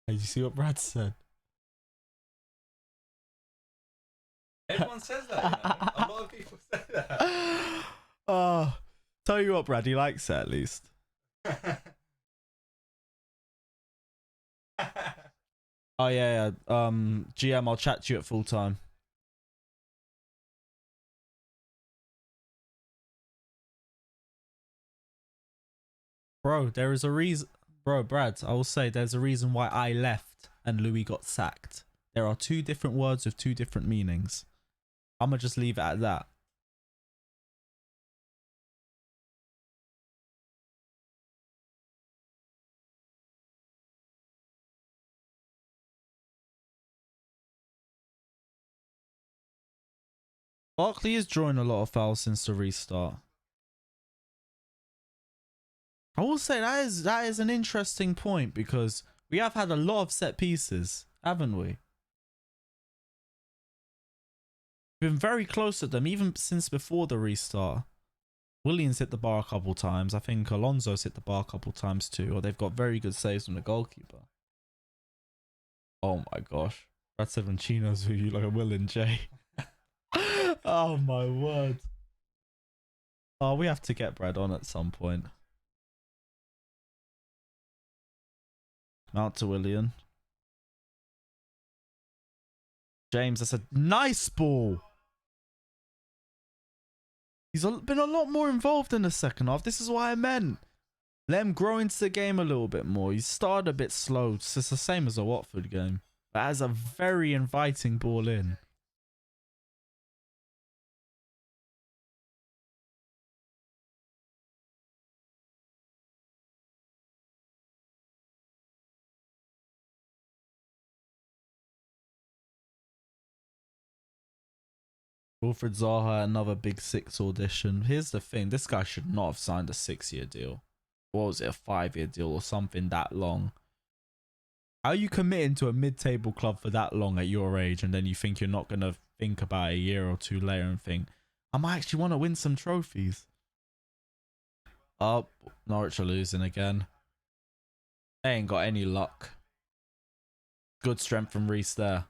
Did you see what Brad said? Everyone says that, you know? A lot of people say that. Oh, tell you what, Brad, he likes it at least. Oh yeah. GM, I'll chat to you at full time. Bro, there is a reason. Bro, Brad, I will say there's a reason why I left and Louis got sacked. There are two different words with two different meanings. I'm gonna just leave it at that. Barkley is drawing a lot of fouls since the restart. I will say that is an interesting point because we have had a lot of set pieces, haven't we? We've been very close at them, even since before the restart. Williams hit the bar a couple times. I think Alonso's hit the bar a couple times too, or they've got very good saves from the goalkeeper. Oh my gosh. Brad said when Chino's with you like a Will and Jay. Oh my word. Oh, we have to get Brad on at some point. Mount to Willian. James, that's a nice ball. He's been a lot more involved in the second half. This is what I meant. Let him grow into the game a little bit more. He started a bit slow. It's the same as a Watford game. But has a very inviting ball in. Wilfred Zaha, another big 6 audition. Here's the thing. This guy should not have signed a 6-year deal. What was it? A 5-year deal or something that long? How are you committing to a mid-table club for that long at your age and then you think you're not going to think about a year or two later and think, I might actually want to win some trophies? Oh, Norwich are losing again. They ain't got any luck. Good strength from Reece there.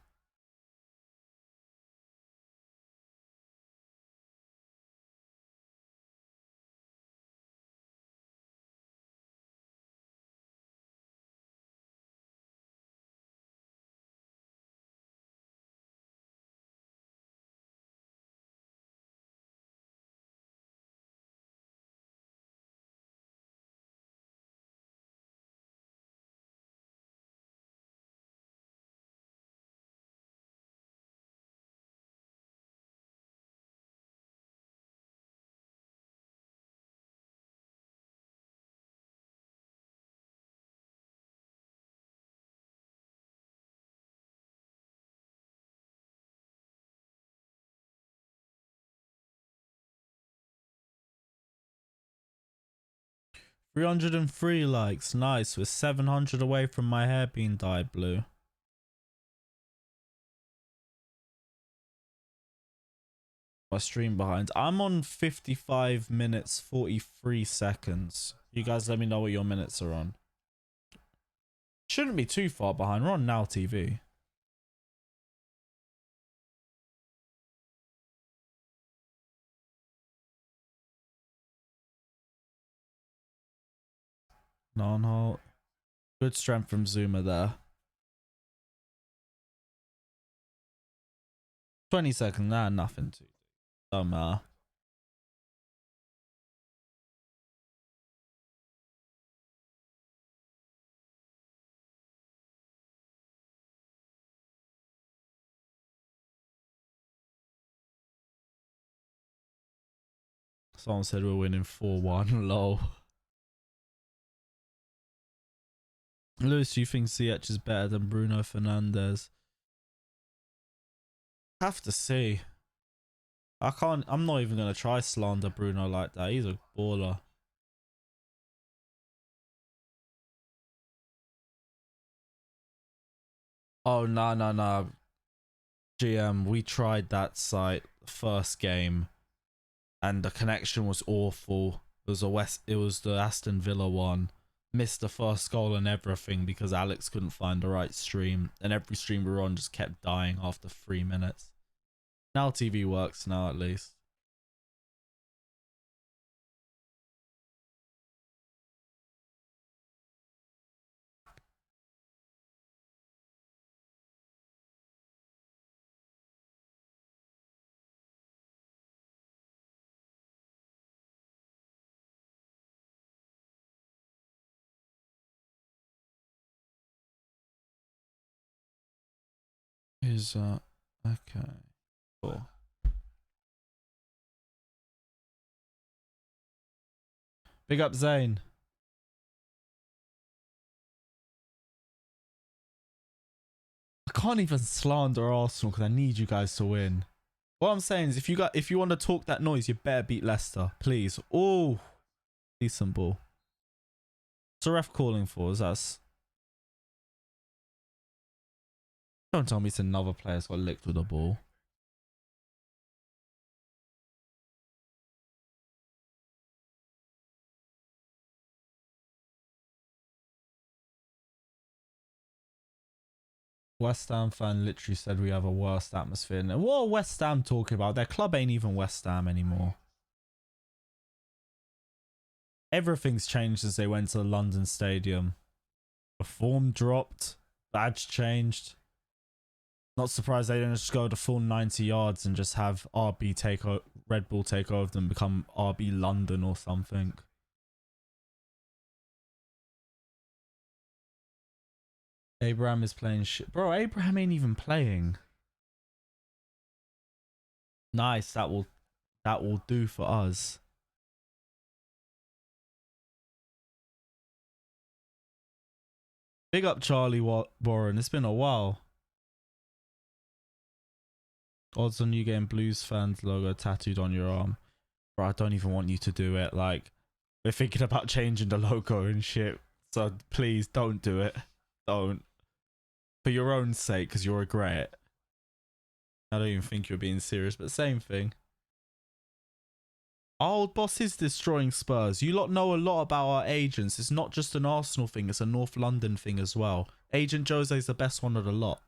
$303 likes, nice. We're 700 away from my hair being dyed blue. My stream behind. I'm on 55 minutes 43 seconds. You guys let me know what your minutes are on. Shouldn't be too far behind. We're on Now TV. Non-halt. Good strength from Zuma there. 20 seconds. Nah, nothing to. Don't matter. Someone said we're winning 4-1. Lol. Lewis, do you think CH is better than Bruno Fernandes? Have to see. I can't. I'm not even gonna try slander Bruno like that. He's a baller. Oh no no no. GM, we tried that site first game, and the connection was awful. It was the Aston Villa one. Missed the first goal and everything because Alex couldn't find the right stream, and every stream we were on just kept dying after 3 minutes. Now TV works now at least. Is okay. Cool. Big up Zane. I can't even slander Arsenal because I need you guys to win. What I'm saying is if you want to talk that noise, you better beat Leicester, please. Oh, decent ball. What's the ref calling for? Is that? Don't tell me it's another player's got licked with the ball. West Ham fan literally said we have a worst atmosphere. And what are West Ham talking about? Their club ain't even West Ham anymore. Everything's changed as they went to the London Stadium. The form dropped. Badge changed. Not surprised they didn't just go the full 90 yards and just have RB take Red Bull take over them, become RB London or something. Abraham is playing shit. Bro, Abraham ain't even playing. Nice, that will do for us. Big up Charlie Warren. It's been a while. Odds on you getting Blues fans logo tattooed on your arm. Bro, I don't even want you to do it. Like, we're thinking about changing the logo and shit. So please don't do it. Don't. For your own sake, because you'll regret it. I don't even think you're being serious, but same thing. Our old boss is destroying Spurs. You lot know a lot about our agents. It's not just an Arsenal thing, it's a North London thing as well. Agent Jose's the best one of the lot.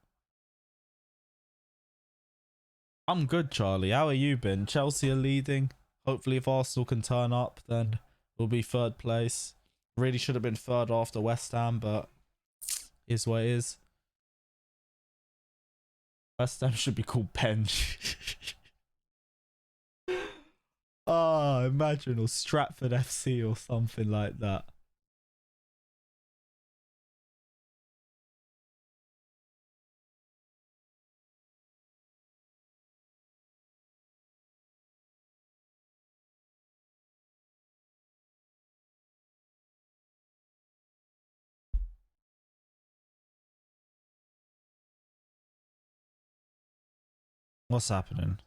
I'm good, Charlie. How are you been? Chelsea are leading. Hopefully if Arsenal can turn up, then we'll be third place. Really should have been third after West Ham, but is what it is. West Ham should be called Bench. Oh, imagine, or Stratford FC or something like that. What's happening?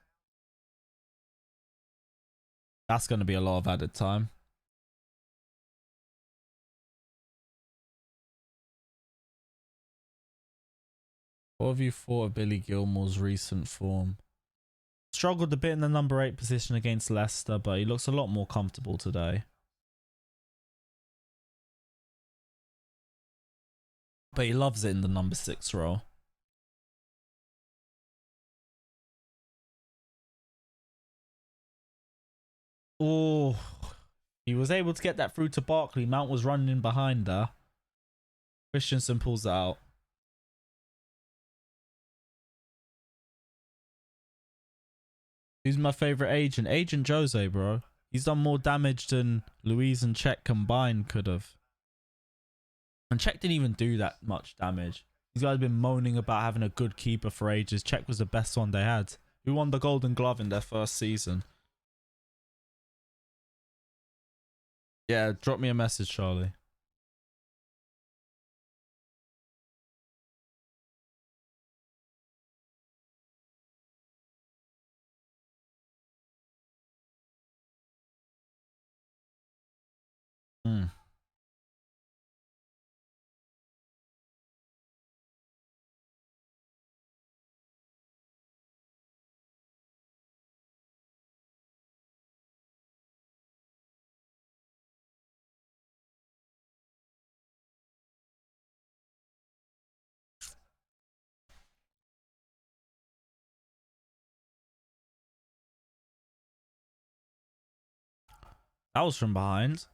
That's going to be a lot of added time. What have you thought of Billy Gilmore's recent form? Struggled a bit in the number 8 position against Leicester, but he looks a lot more comfortable today. But he loves it in the number 6 role. Oh, he was able to get that through to Barkley. Mount was running in behind her. Christensen pulls it out. Who's my favourite agent? Agent Jose, bro. He's done more damage than Luiz and Czech combined could have. And Czech didn't even do that much damage. These guys have been moaning about having a good keeper for ages. Czech was the best one they had. Who won the Golden Glove in their first season? Yeah, drop me a message, Charlie. Mm. That was from behind.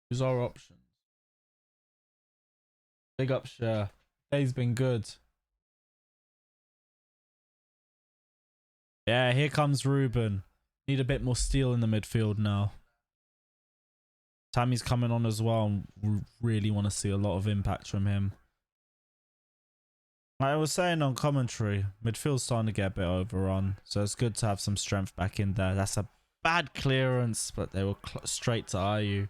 Who's our options? Big up, Share. Day's been good. Yeah, here comes Ruben. Need a bit more steel in the midfield now. Tammy's coming on as well, and we really want to see a lot of impact from him. Like I was saying on commentary, midfield's starting to get a bit overrun, so it's good to have some strength back in there. That's a bad clearance, but they were straight to IU.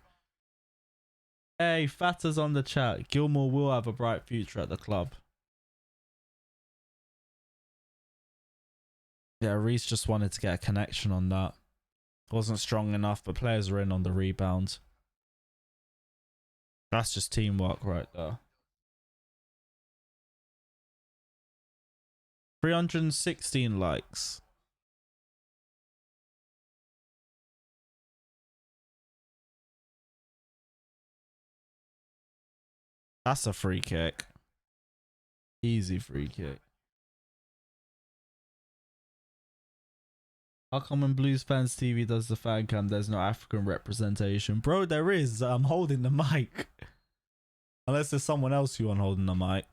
Hey, Fatter's on the chat. Gilmore will have a bright future at the club. Yeah, Reese just wanted to get a connection on that. Wasn't strong enough, but players are in on the rebound. That's just teamwork right there. 316 likes. That's a free kick. Easy free kick. How come when Blues Fans TV does the fan cam, there's no African representation? Bro, there is. I'm holding the mic. Unless there's someone else you want holding the mic.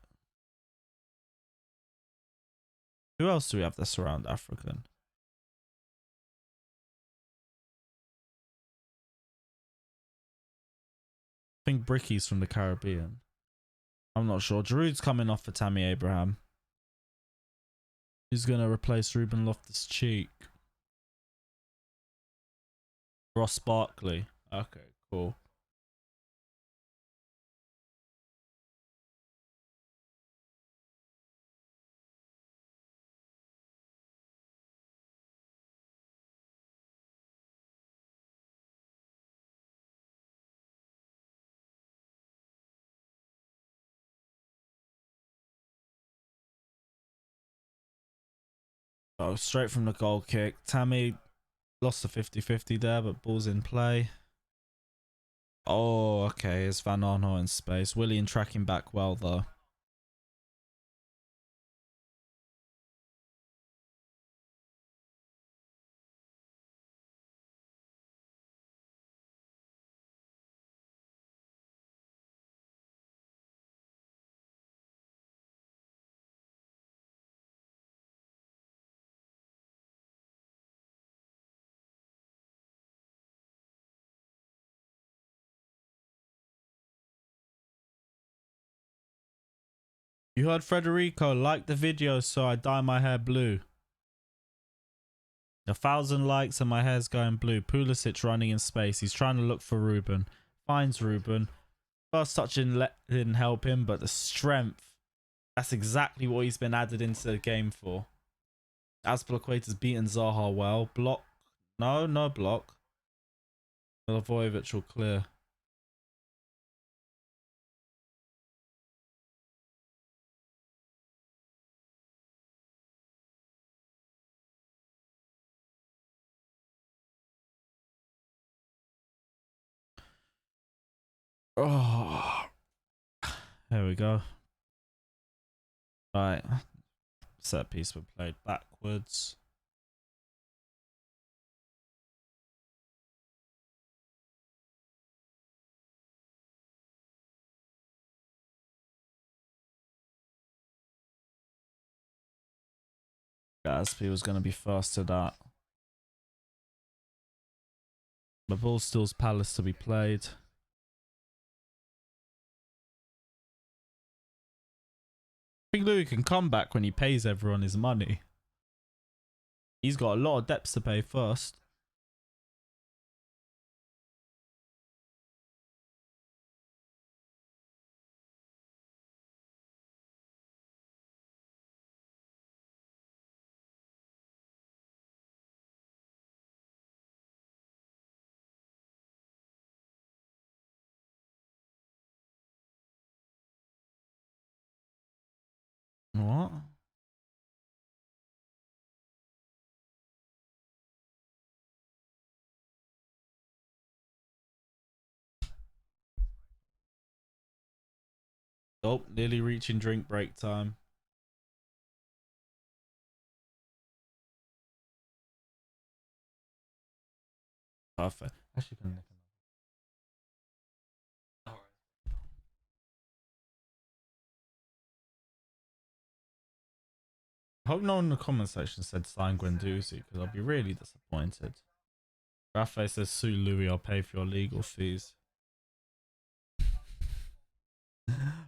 Who else do we have that's around African? I think Bricky's from the Caribbean. I'm not sure. Giroud's coming off for Tammy Abraham. Who's going to replace Ruben Loftus-Cheek? Ross Barkley. Okay, cool. Oh, straight from the goal kick. Tammy lost the 50-50 there, but ball's in play. Oh, okay. It's Van Arno in space. Willian tracking back well, though. You heard Federico. Like the video so I dye my hair blue. 1,000 likes and my hair's going blue. Pulisic running in space. He's trying to look for Ruben. Finds Ruben. First touch didn't help him, but the strength. That's exactly what he's been added into the game for. Azpilicueta's beaten Zaha well. Block. No, no block. Milivojevic will clear. Oh, there we go. Right, set piece we played backwards. Gaspi was going to be first to that. The ball still's Palace to be played. I think Louis can come back when he pays everyone his money. He's got a lot of debts to pay first. Oh, nearly reaching drink break time. Perfect. Actually, can nick Alright. I hope no one in the comment section said sign Guendouzi because I'll be really disappointed. Rafa says, sue Louis, I'll pay for your legal fees.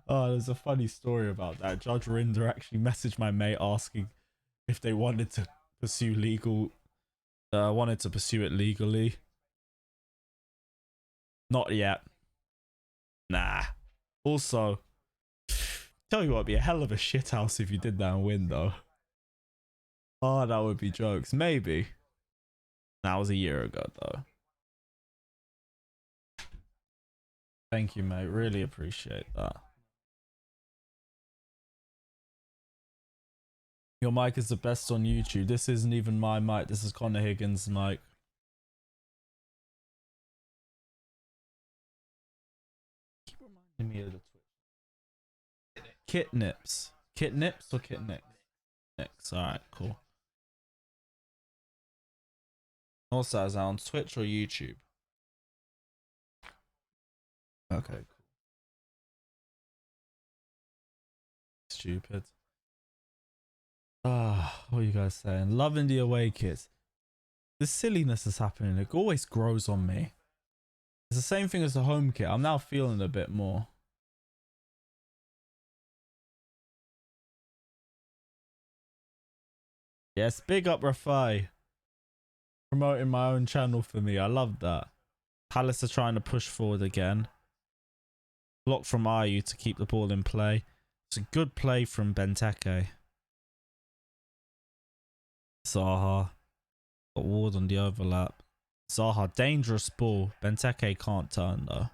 Oh, there's a funny story about that. Judge Rinder actually messaged my mate asking if they wanted to pursue it legally. Not yet. Nah. Also, tell you what, it'd be a hell of a shithouse if you did that and win, though. Oh, that would be jokes. Maybe. That was a year ago, though. Thank you, mate. Really appreciate that. Your mic is the best on YouTube. This isn't even my mic. This is Connor Higgins' mic. Keep reminding me of the Twitch. Kitnips. Kitnips or Kitnips? Nicks. Alright, cool. Also, is that on Twitch or YouTube? Okay, cool. Stupid. Ah, what are you guys saying? Loving the away kits. The silliness is happening. It always grows on me. It's the same thing as the home kit. I'm now feeling a bit more. Yes, big up Rafai. Promoting my own channel for me. I love that. Palace are trying to push forward again. Block from Ayu to keep the ball in play. It's a good play from Benteke. Zaha. Got Ward on the overlap. Zaha, dangerous ball. Benteke can't turn though.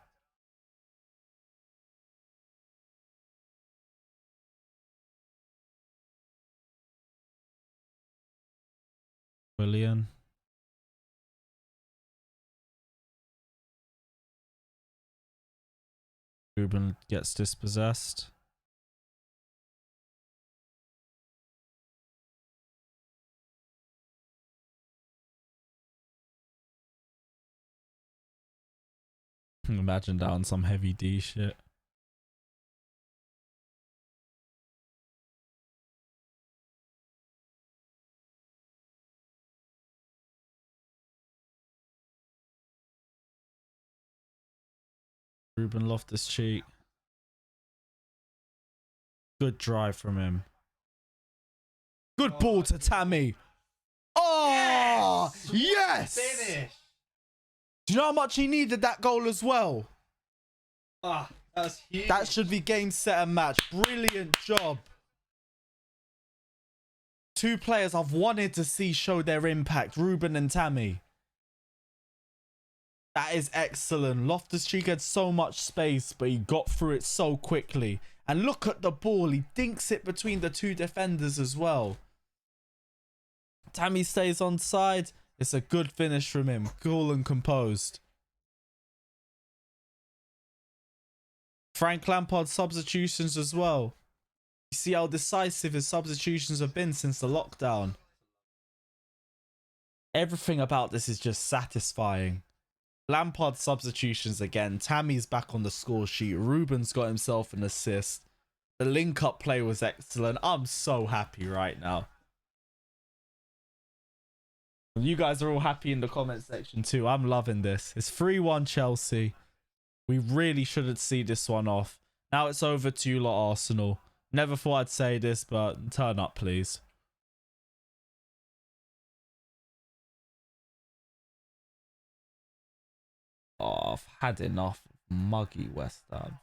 Willian. Ruben gets dispossessed. Imagine down some heavy D shit. Ruben Loftus-Cheek. Good drive from him. Good ball to Tammy. Oh, yes! Finish! Do you know how much he needed that goal as well? Ah, that's huge. That should be game, set and match. Brilliant job. Two players I've wanted to see show their impact. Ruben and Tammy. That is excellent. Loftus-Cheek had so much space, but he got through it so quickly. And look at the ball. He dinks it between the two defenders as well. Tammy stays on side. It's a good finish from him. Cool and composed. Frank Lampard's substitutions as well. You see how decisive his substitutions have been since the lockdown. Everything about this is just satisfying. Lampard substitutions again. Tammy's back on the score sheet. Ruben's got himself an assist. The link-up play was excellent. I'm so happy right now. You guys are all happy in the comment section too. I'm loving this. It's 3-1 Chelsea. We really shouldn't see this one off. Now it's over to you lot, Arsenal. Never thought I'd say this, but turn up, please. Oh, I've had enough of muggy West Ham.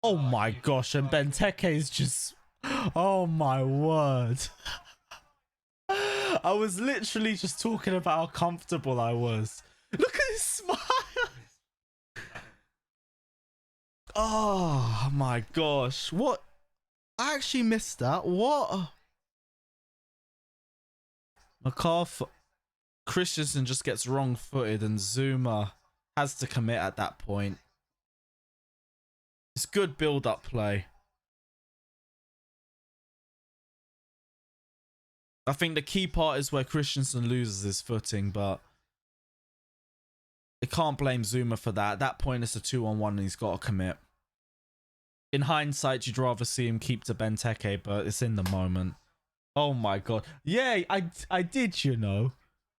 Oh my gosh, and Benteke is just... Oh my word. I was literally just talking about how comfortable I was. Look at his smile. Oh my gosh. What? I actually missed that. What? McCarthy. Christensen just gets wrong-footed and Zuma has to commit at that point. It's good build-up play. I think the key part is where Christensen loses his footing, but they can't blame Zuma for that. At that point, it's a 2-on-1 and he's got to commit. In hindsight, you'd rather see him keep to Benteke, but it's in the moment. Oh my god. Yeah, I did, you know.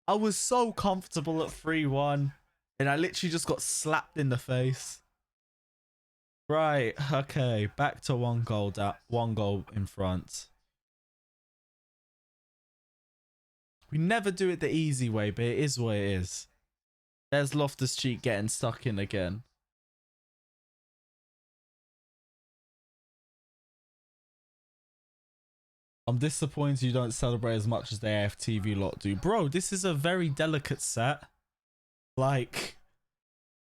I was so comfortable at 3-1, and I literally just got slapped in the face. Right, okay. Back to one goal in front. We never do it the easy way, but it is what it is. There's Loftus-Cheek getting stuck in again. I'm disappointed you don't celebrate as much as the AFTV lot do. Bro, this is a very delicate set. Like,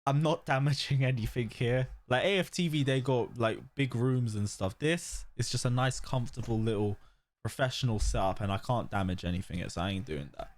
I'm not damaging anything here. Like, AFTV, they got, like, big rooms and stuff. This is just a nice, comfortable little professional setup, and I can't damage anything, so I ain't doing that.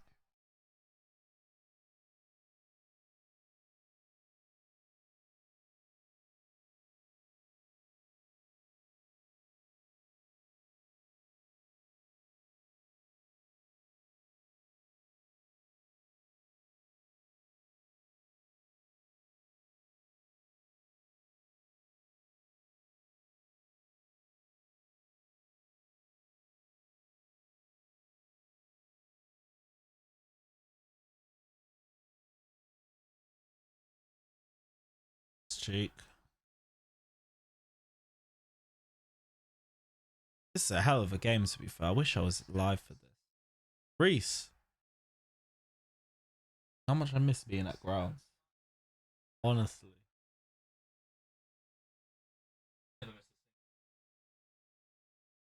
Cheek. This is a hell of a game, to be fair. I wish I was live for this. Reese. How much I miss being at grounds. Honestly.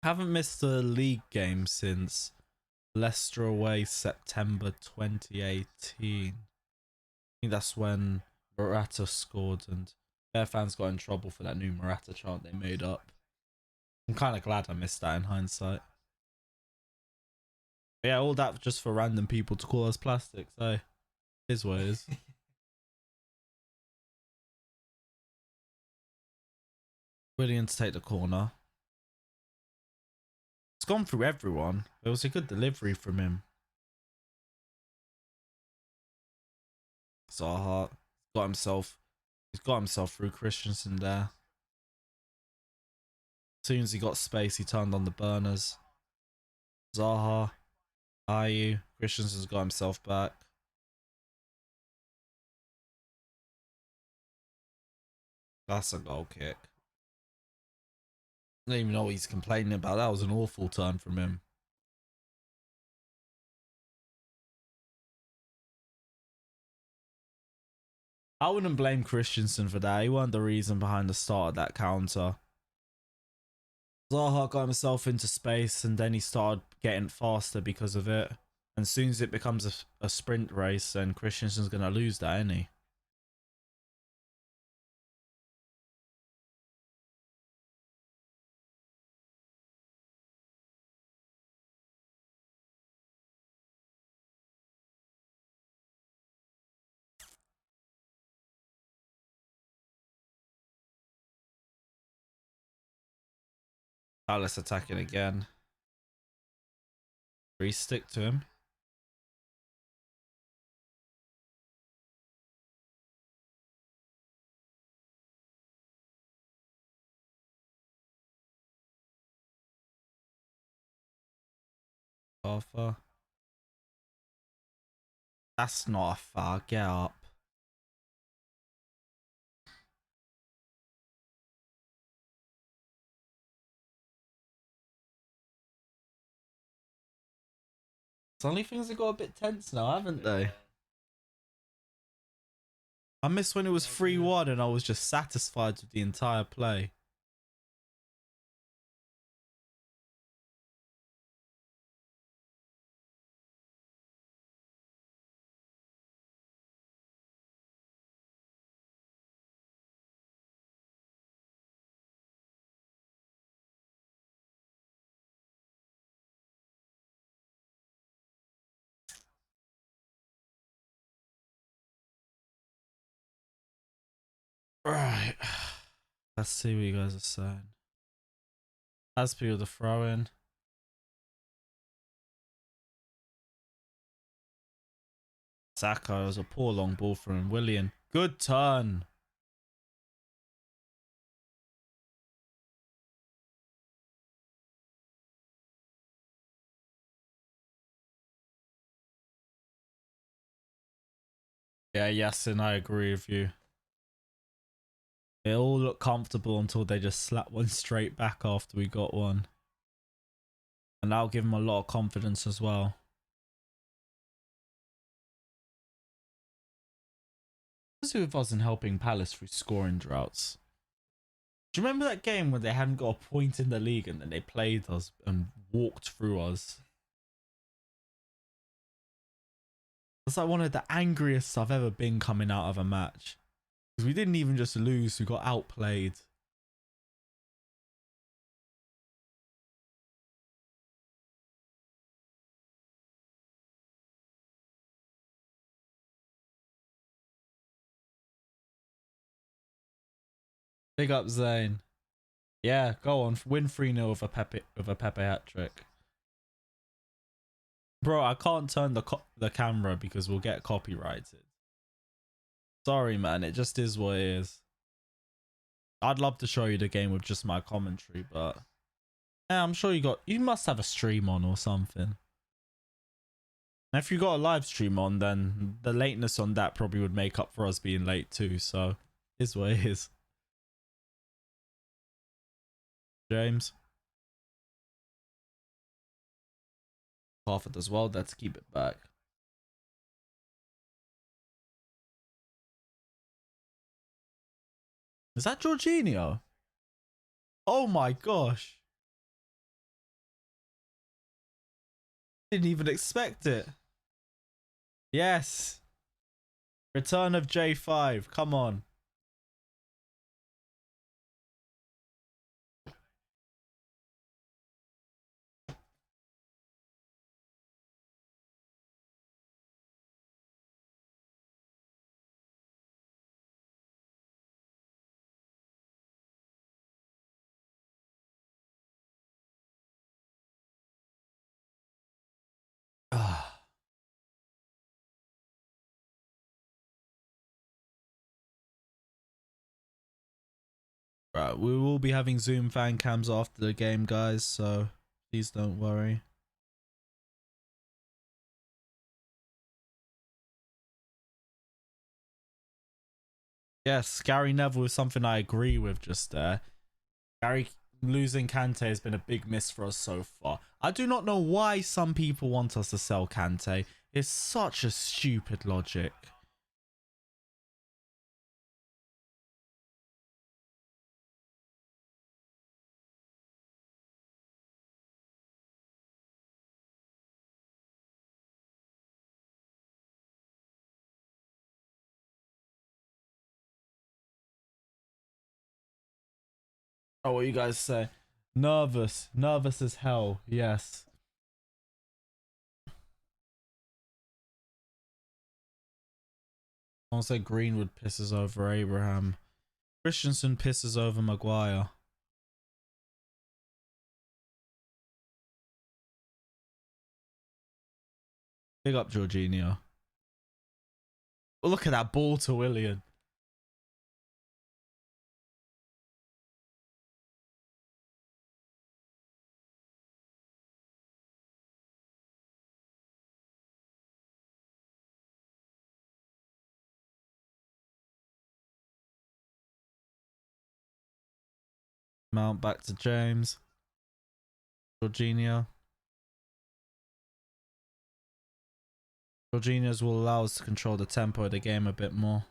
Haven't missed a league game since Leicester away September 2018. I think that's when Morata scored and their fans got in trouble for that new Morata chant they made up. I'm kind of glad I missed that in hindsight. But yeah, all that just for random people to call us plastic, so it is what it is. William to take the corner. It's gone through everyone. It was a good delivery from him. Zaha he's got himself through Christensen there. As soon as he got space, he turned on the burners. Zaha, Christensen's got himself back. That's a goal kick. I don't even know what he's complaining about. That was an awful turn from him. I wouldn't blame Christensen for that. He wasn't the reason behind the start of that counter. Zaha got himself into space and then he started getting faster because of it. And as soon as it becomes a sprint race, then Christensen's going to lose that, isn't he? Palace attacking again. Stick to him. Arthur. That's not a foul. Get up. Suddenly things have got a bit tense now, haven't they? I miss when it was 3-1 and I was just satisfied with the entire play. Right. Let's see what you guys are saying. As per the throw in. Zaha, was a poor long ball from Willian. Good turn. Yeah, Yasin, I agree with you. It all looked comfortable until they just slapped one straight back after we got one. And that'll give them a lot of confidence as well. Let's see if I wasn't helping Palace through scoring droughts. Do you remember that game where they hadn't got a point in the league and then they played us and walked through us? That's like one of the angriest I've ever been coming out of a match. Because we didn't even just lose, we got outplayed. Big up Zane. Yeah, go on. Win 3-0 with a Pepe hat trick. Bro, I can't turn the camera because we'll get copyrighted. Sorry, man. It just is what it is. I'd love to show you the game with just my commentary, but yeah, I'm sure you must have a stream on or something. And if you got a live stream on, then the lateness on that probably would make up for us being late too. So, is what it is. James. Harford as well. Let's keep it back. Is that Jorginho? Oh my gosh. Didn't even expect it. Yes. Return of J5. Come on. Right, we will be having Zoom fan cams after the game, guys, so please don't worry. Yes, Gary Neville is something I agree with just there. Gary losing Kante has been a big miss for us so far. I do not know why some people want us to sell Kante. It's such a stupid logic. Oh, what you guys say? Nervous. Nervous as hell. Yes. I'll say Greenwood pisses over Abraham. Christensen pisses over Maguire. Big up Jorginho. Oh, look at that ball to Willian. Mount back to James. Jorginho. Jorginho's will allow us to control the tempo of the game a bit more.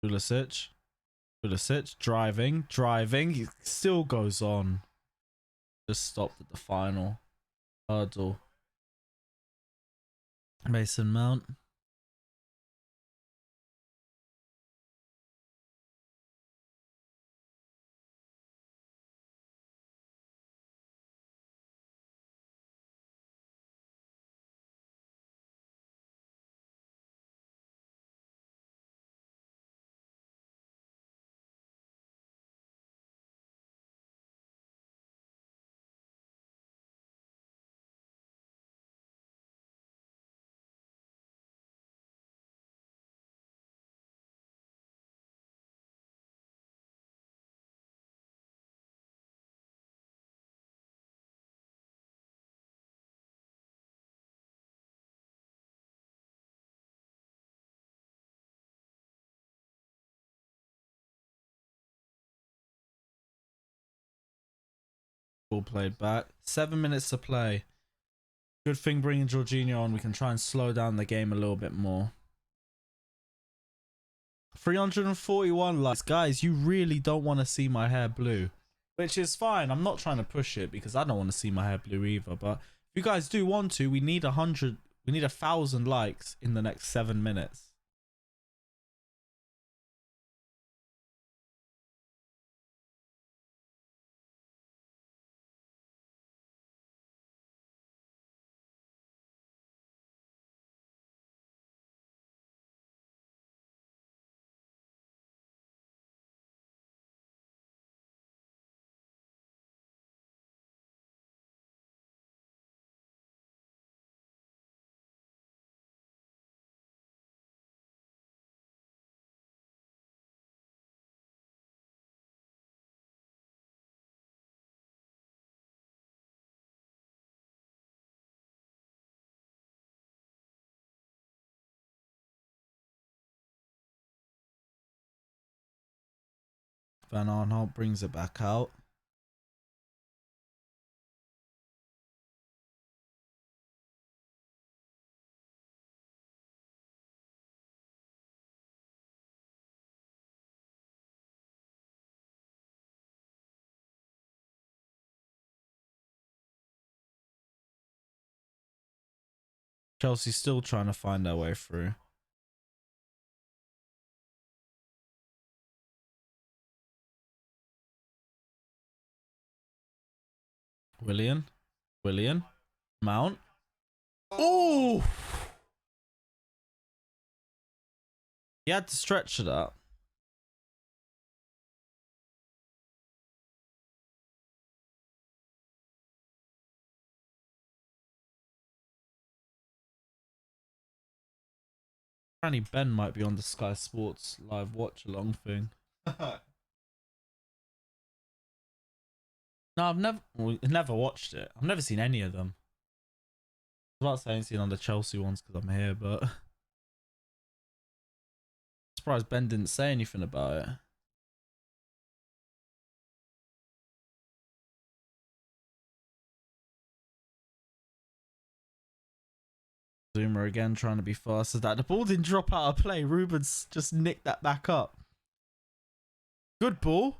Pulisic. Pulisic. Driving. He still goes on. Just stopped at the final hurdle. Mason Mount. Ball played back. 7 minutes to play. Good thing bringing Jorginho on. We can try and slow down the game a little bit more. 341 likes. Guys, you really don't want to see my hair blue. Which is fine. I'm not trying to push it because I don't want to see my hair blue either. But if you guys do want to, we need 100. We need 1,000 likes in the next 7 minutes. Van Arnholt brings it back out. Chelsea still trying to find their way through. Willian. Mount. Oh! He had to stretch it up. Apparently Ben might be on the Sky Sports live watch along thing. No, I've never watched it. I've never seen any of them. I was about to say I ain't seen on the Chelsea ones because I'm here, but surprised Ben didn't say anything about it. Zuma again trying to be fast as that. The ball didn't drop out of play. Rubens just nicked that back up. Good ball.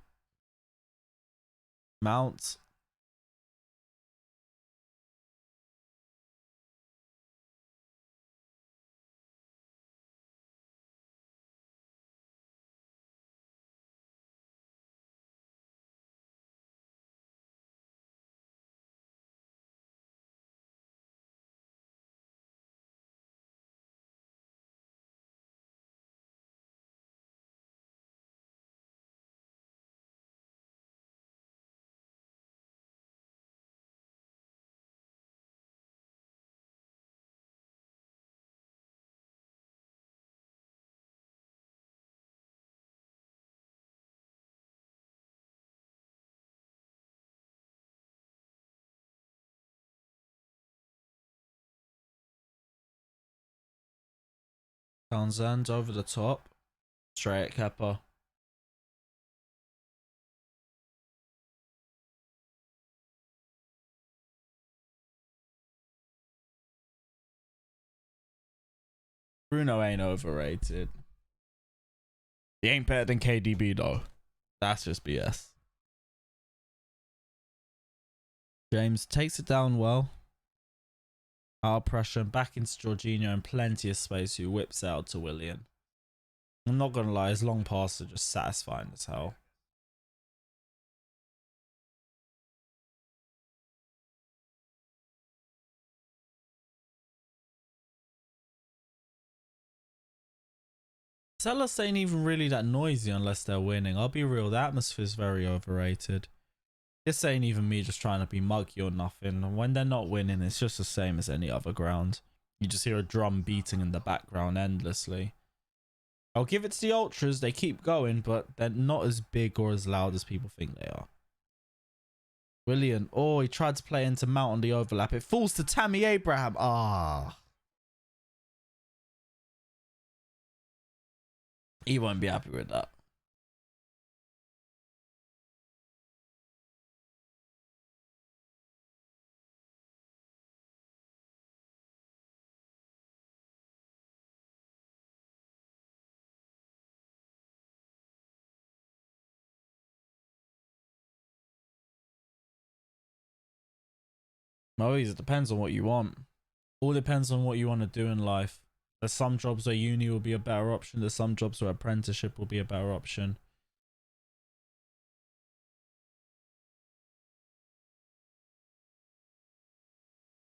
Mount. Townsend over the top. Straight at Kepa. Bruno ain't overrated. He ain't better than KDB though. That's just BS. James takes it down well. Out pressure, back into Jorginho and plenty of space, who whips out to Willian. I'm not gonna lie, his long passes are just satisfying as hell. Sellers ain't even really that noisy unless they're winning. I'll be real, the atmosphere's very overrated. This ain't even me just trying to be muggy or nothing. When they're not winning, it's just the same as any other ground. You just hear a drum beating in the background endlessly. I'll give it to the Ultras, they keep going, but they're not as big or as loud as people think they are. Willian, oh, he tried to play into Mount on the overlap. It falls to Tammy Abraham. Ah. He won't be happy with that. No, it depends on what you want. All depends on what you want to do in life. There's some jobs where uni will be a better option. There's some jobs where apprenticeship will be a better option.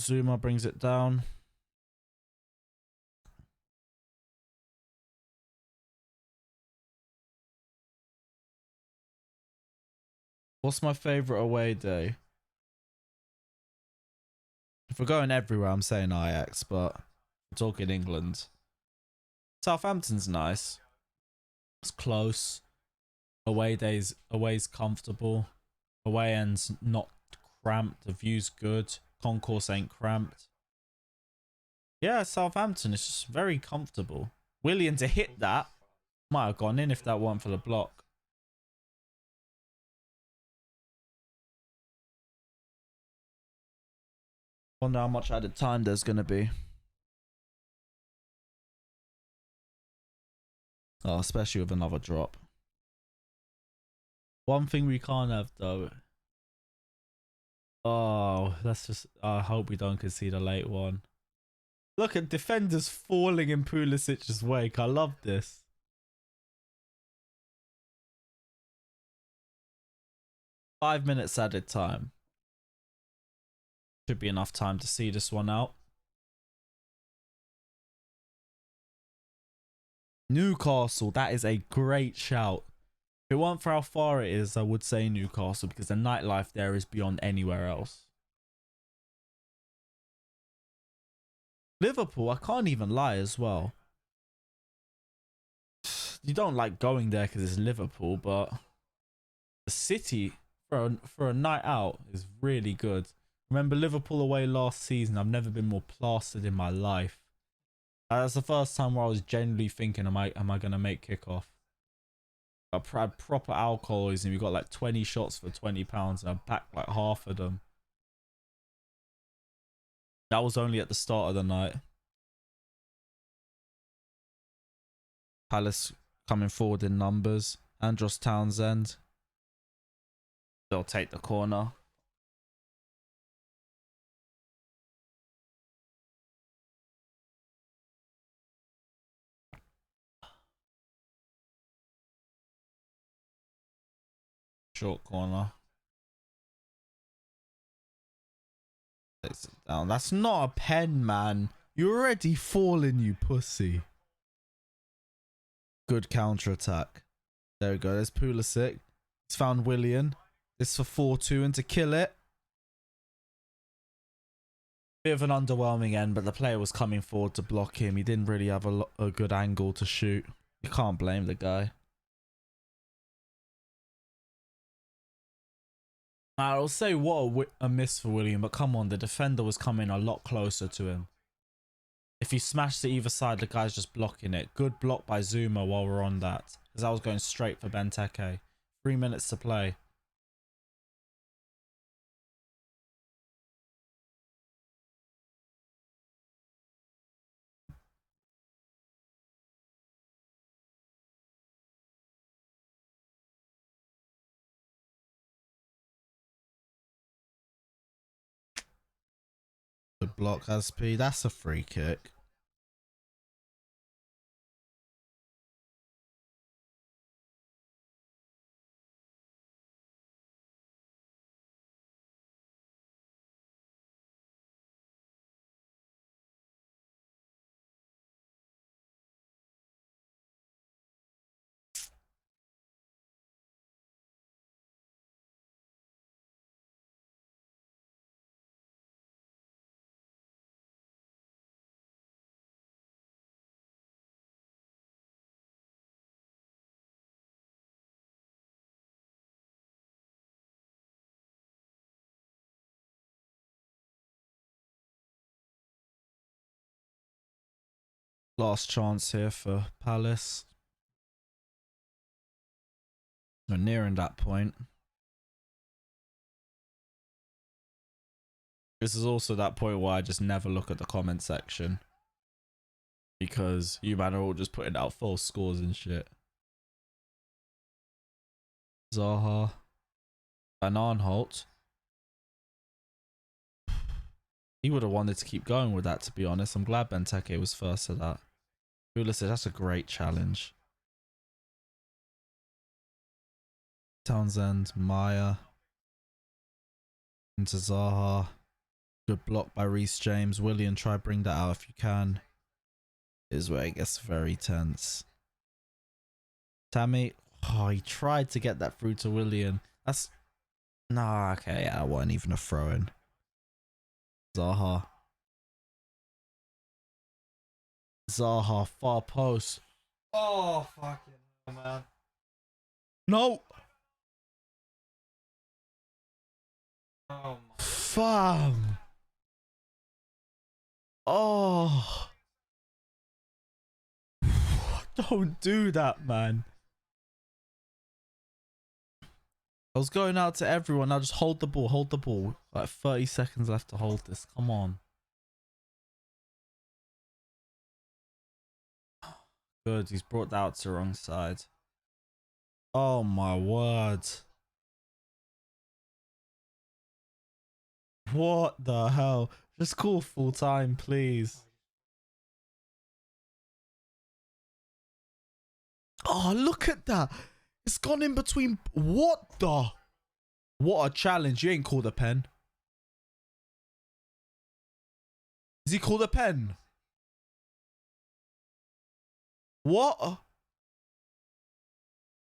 Zuma brings it down. What's my favourite away day? If we're going everywhere, I'm saying Ajax, but we're talking England. Southampton's nice. It's close. Away's comfortable. Away end's not cramped. The view's good. Concourse ain't cramped. Yeah, Southampton is just very comfortable. Willian to hit that might have gone in if that weren't for the block. Wonder how much added time there's going to be. Oh, especially with another drop. One thing we can't have though. Oh, that's just. I hope we don't concede a late one. Look at defenders falling in Pulisic's wake. I love this. Five minutes added time. Should be enough time to see this one out. Newcastle, that is a great shout. If it weren't for how far it is, I would say Newcastle, because the nightlife there is beyond anywhere else. Liverpool, I can't even lie as well. You don't like going there because it's Liverpool, but the city for a night out is really good. Remember Liverpool away last season? I've never been more plastered in my life. That's the first time where I was genuinely thinking, am I gonna make kickoff? I had proper alcohols and we got like 20 shots for £20 and I packed like half of them. That was only at the start of the night. Palace coming forward in numbers. Andros Townsend. They'll take the corner. Short corner. Takes it down. That's not a pen, man. You're already falling, you pussy. Good counter attack. There we go. There's Pulisic. He's found Willian. This for 4-2 and to kill it. Bit of an underwhelming end, but the player was coming forward to block him. He didn't really have a good angle to shoot. You can't blame the guy. I'll say what a miss for Willian, but come on, the defender was coming a lot closer to him. If he smashed to either side, the guy's just blocking it. Good block by Zuma while we're on that, because I was going straight for Benteke. 3 minutes to play. Good block, Asp. That's a free kick. Last chance here for Palace. We're nearing that point. This is also that point where I just never look at the comment section. Because you man are all just putting out false scores and shit. Zaha. Van Arnholt. He would have wanted to keep going with that, to be honest. I'm glad Benteke was first at that. Pulisic, that's a great challenge. Townsend, Maya. Into Zaha. Good block by Reece James. Willian, try bring that out if you can. Is where it gets very tense. Tammy. Oh, he tried to get that through to Willian. That's... Nah, okay, yeah, that wasn't even a throw-in. Zaha. Zaha, far post. Oh, fucking hell, man. No! Oh, my. Fam! Oh! Don't do that, man. I was going out to everyone. Now just hold the ball, hold the ball. Like 30 seconds left to hold this. Come on. Good, he's brought that out to the wrong side. Oh my word. What the hell? Just call full time, please. Oh, look at that. It's gone in between. What the? What a challenge. You ain't called a pen. Is he called a pen? What? What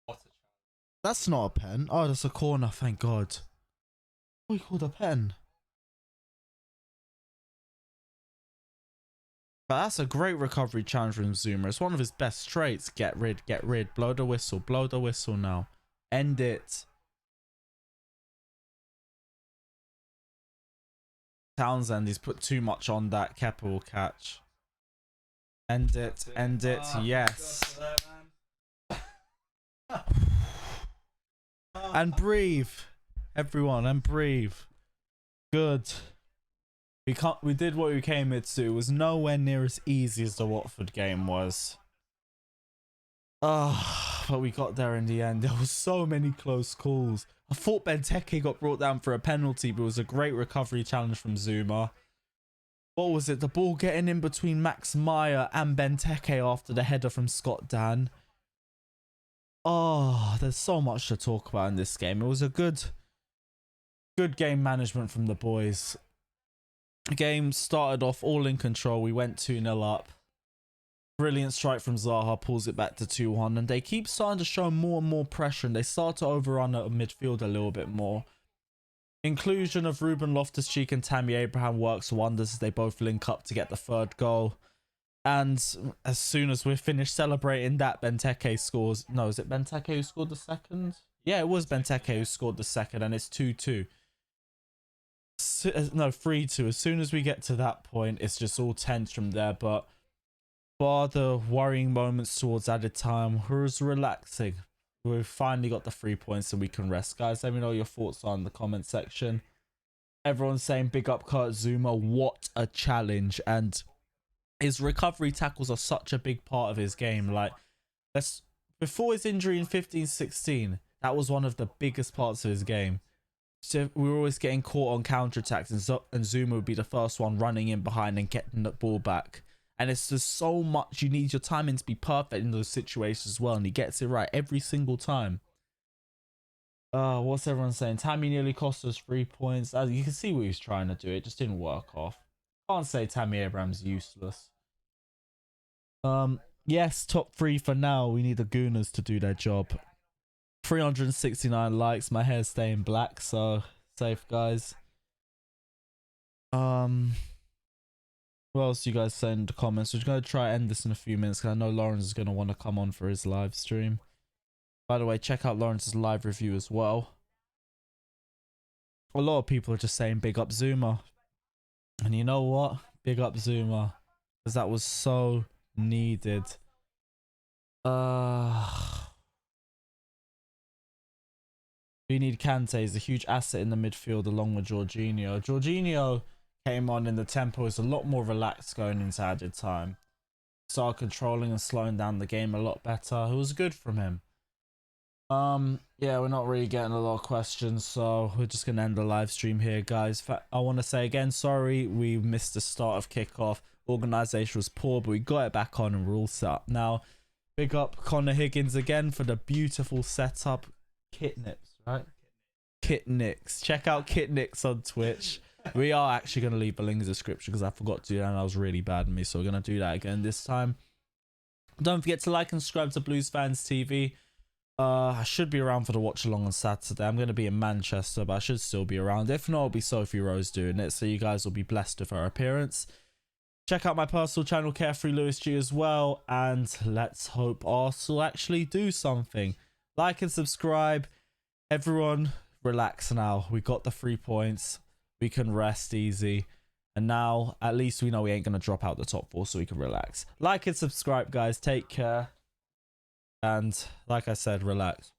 a challenge. That's not a pen. Oh, that's a corner. Thank God. Oh, he called a pen. But that's a great recovery challenge from Zuma. It's one of his best traits. Get rid, get rid. Blow the whistle. Blow the whistle now. End it. Townsend, he's put too much on that. Kepa will catch. End it. End it. Yes. And breathe. Everyone, and breathe. Good. We did what we came here to do. It was nowhere near as easy as the Watford game was. But we got there in the end. There was so many close calls. I thought Benteke got brought down for a penalty, but it was a great recovery challenge from Zuma. What was it? The ball getting in between Max Meyer and Benteke after the header from Scott Dan. Oh, there's so much to talk about in this game. It was a good game management from the boys. The game started off all in control. We went 2-0 up. Brilliant strike from Zaha, pulls it back to 2-1, and they keep starting to show more and more pressure, and they start to overrun at midfield a little bit more. Inclusion of Ruben Loftus-Cheek and Tammy Abraham works wonders as they both link up to get the third goal. And as soon as we're finished celebrating that, Benteke scores. No, is it Benteke who scored the second? Yeah, it was Benteke who scored the second, and it's 2-2. No, 3-2. As soon as we get to that point, it's just all tense from there. But bar the worrying moments towards added time, we're relaxing. We've finally got the 3 points and we can rest. Guys, let me know your thoughts on the comment section. Everyone's saying big up Kurt Zuma. What a challenge. And his recovery tackles are such a big part of his game. Like, before his injury in 15-16, that was one of the biggest parts of his game. So we were always getting caught on counterattacks, and Zuma would be the first one running in behind and getting the ball back. And it's just so much, you need your timing to be perfect in those situations as well, and he gets it right every single time. What's everyone saying? Tammy nearly cost us 3 points. As you can see what he was trying to do, it just didn't work off. Can't say Tammy Abraham's useless. Yes, top 3 for now. We need the Gooners to do their job. 369 likes. My hair's staying black, so safe, guys. What else do you guys say in the comments? We're going to try to end this in a few minutes because I know Lawrence is going to want to come on for his live stream. By the way, check out Lawrence's live review as well. A lot of people are just saying big up Zuma. And you know what? Big up Zuma. Because that was so needed. We need Kante. He's a huge asset in the midfield along with Jorginho. Jorginho came on and the tempo is a lot more relaxed going into added time. Started controlling and slowing down the game a lot better. It was good from him. Yeah, we're not really getting a lot of questions, so we're just gonna end the live stream here, guys. I want to say again, sorry we missed the start of kickoff. Organization was poor, but we got it back on and we're all set up now. Big up Connor Higgins again for the beautiful setup. Kitnips, right? Kitnix. Check out Kitnix on Twitch. We are actually going to leave a link in the description because I forgot to do that and that was really bad of me, so we're going to do that again this time. Don't forget to like and subscribe to Blues Fans TV. I should be around for the watch along on Saturday. I'm going to be in Manchester, but I should still be around. If not, it'll be Sophie Rose doing it, so you guys will be blessed with her appearance. Check out my personal channel, Carefree Lewis G, as well, and let's hope Arsenal actually do something. Like and subscribe. Everyone, relax now. We got the 3 points. We can rest easy. And now, at least we know we ain't going to drop out the top 4, so we can relax. Like and subscribe, guys. Take care. And like I said, relax.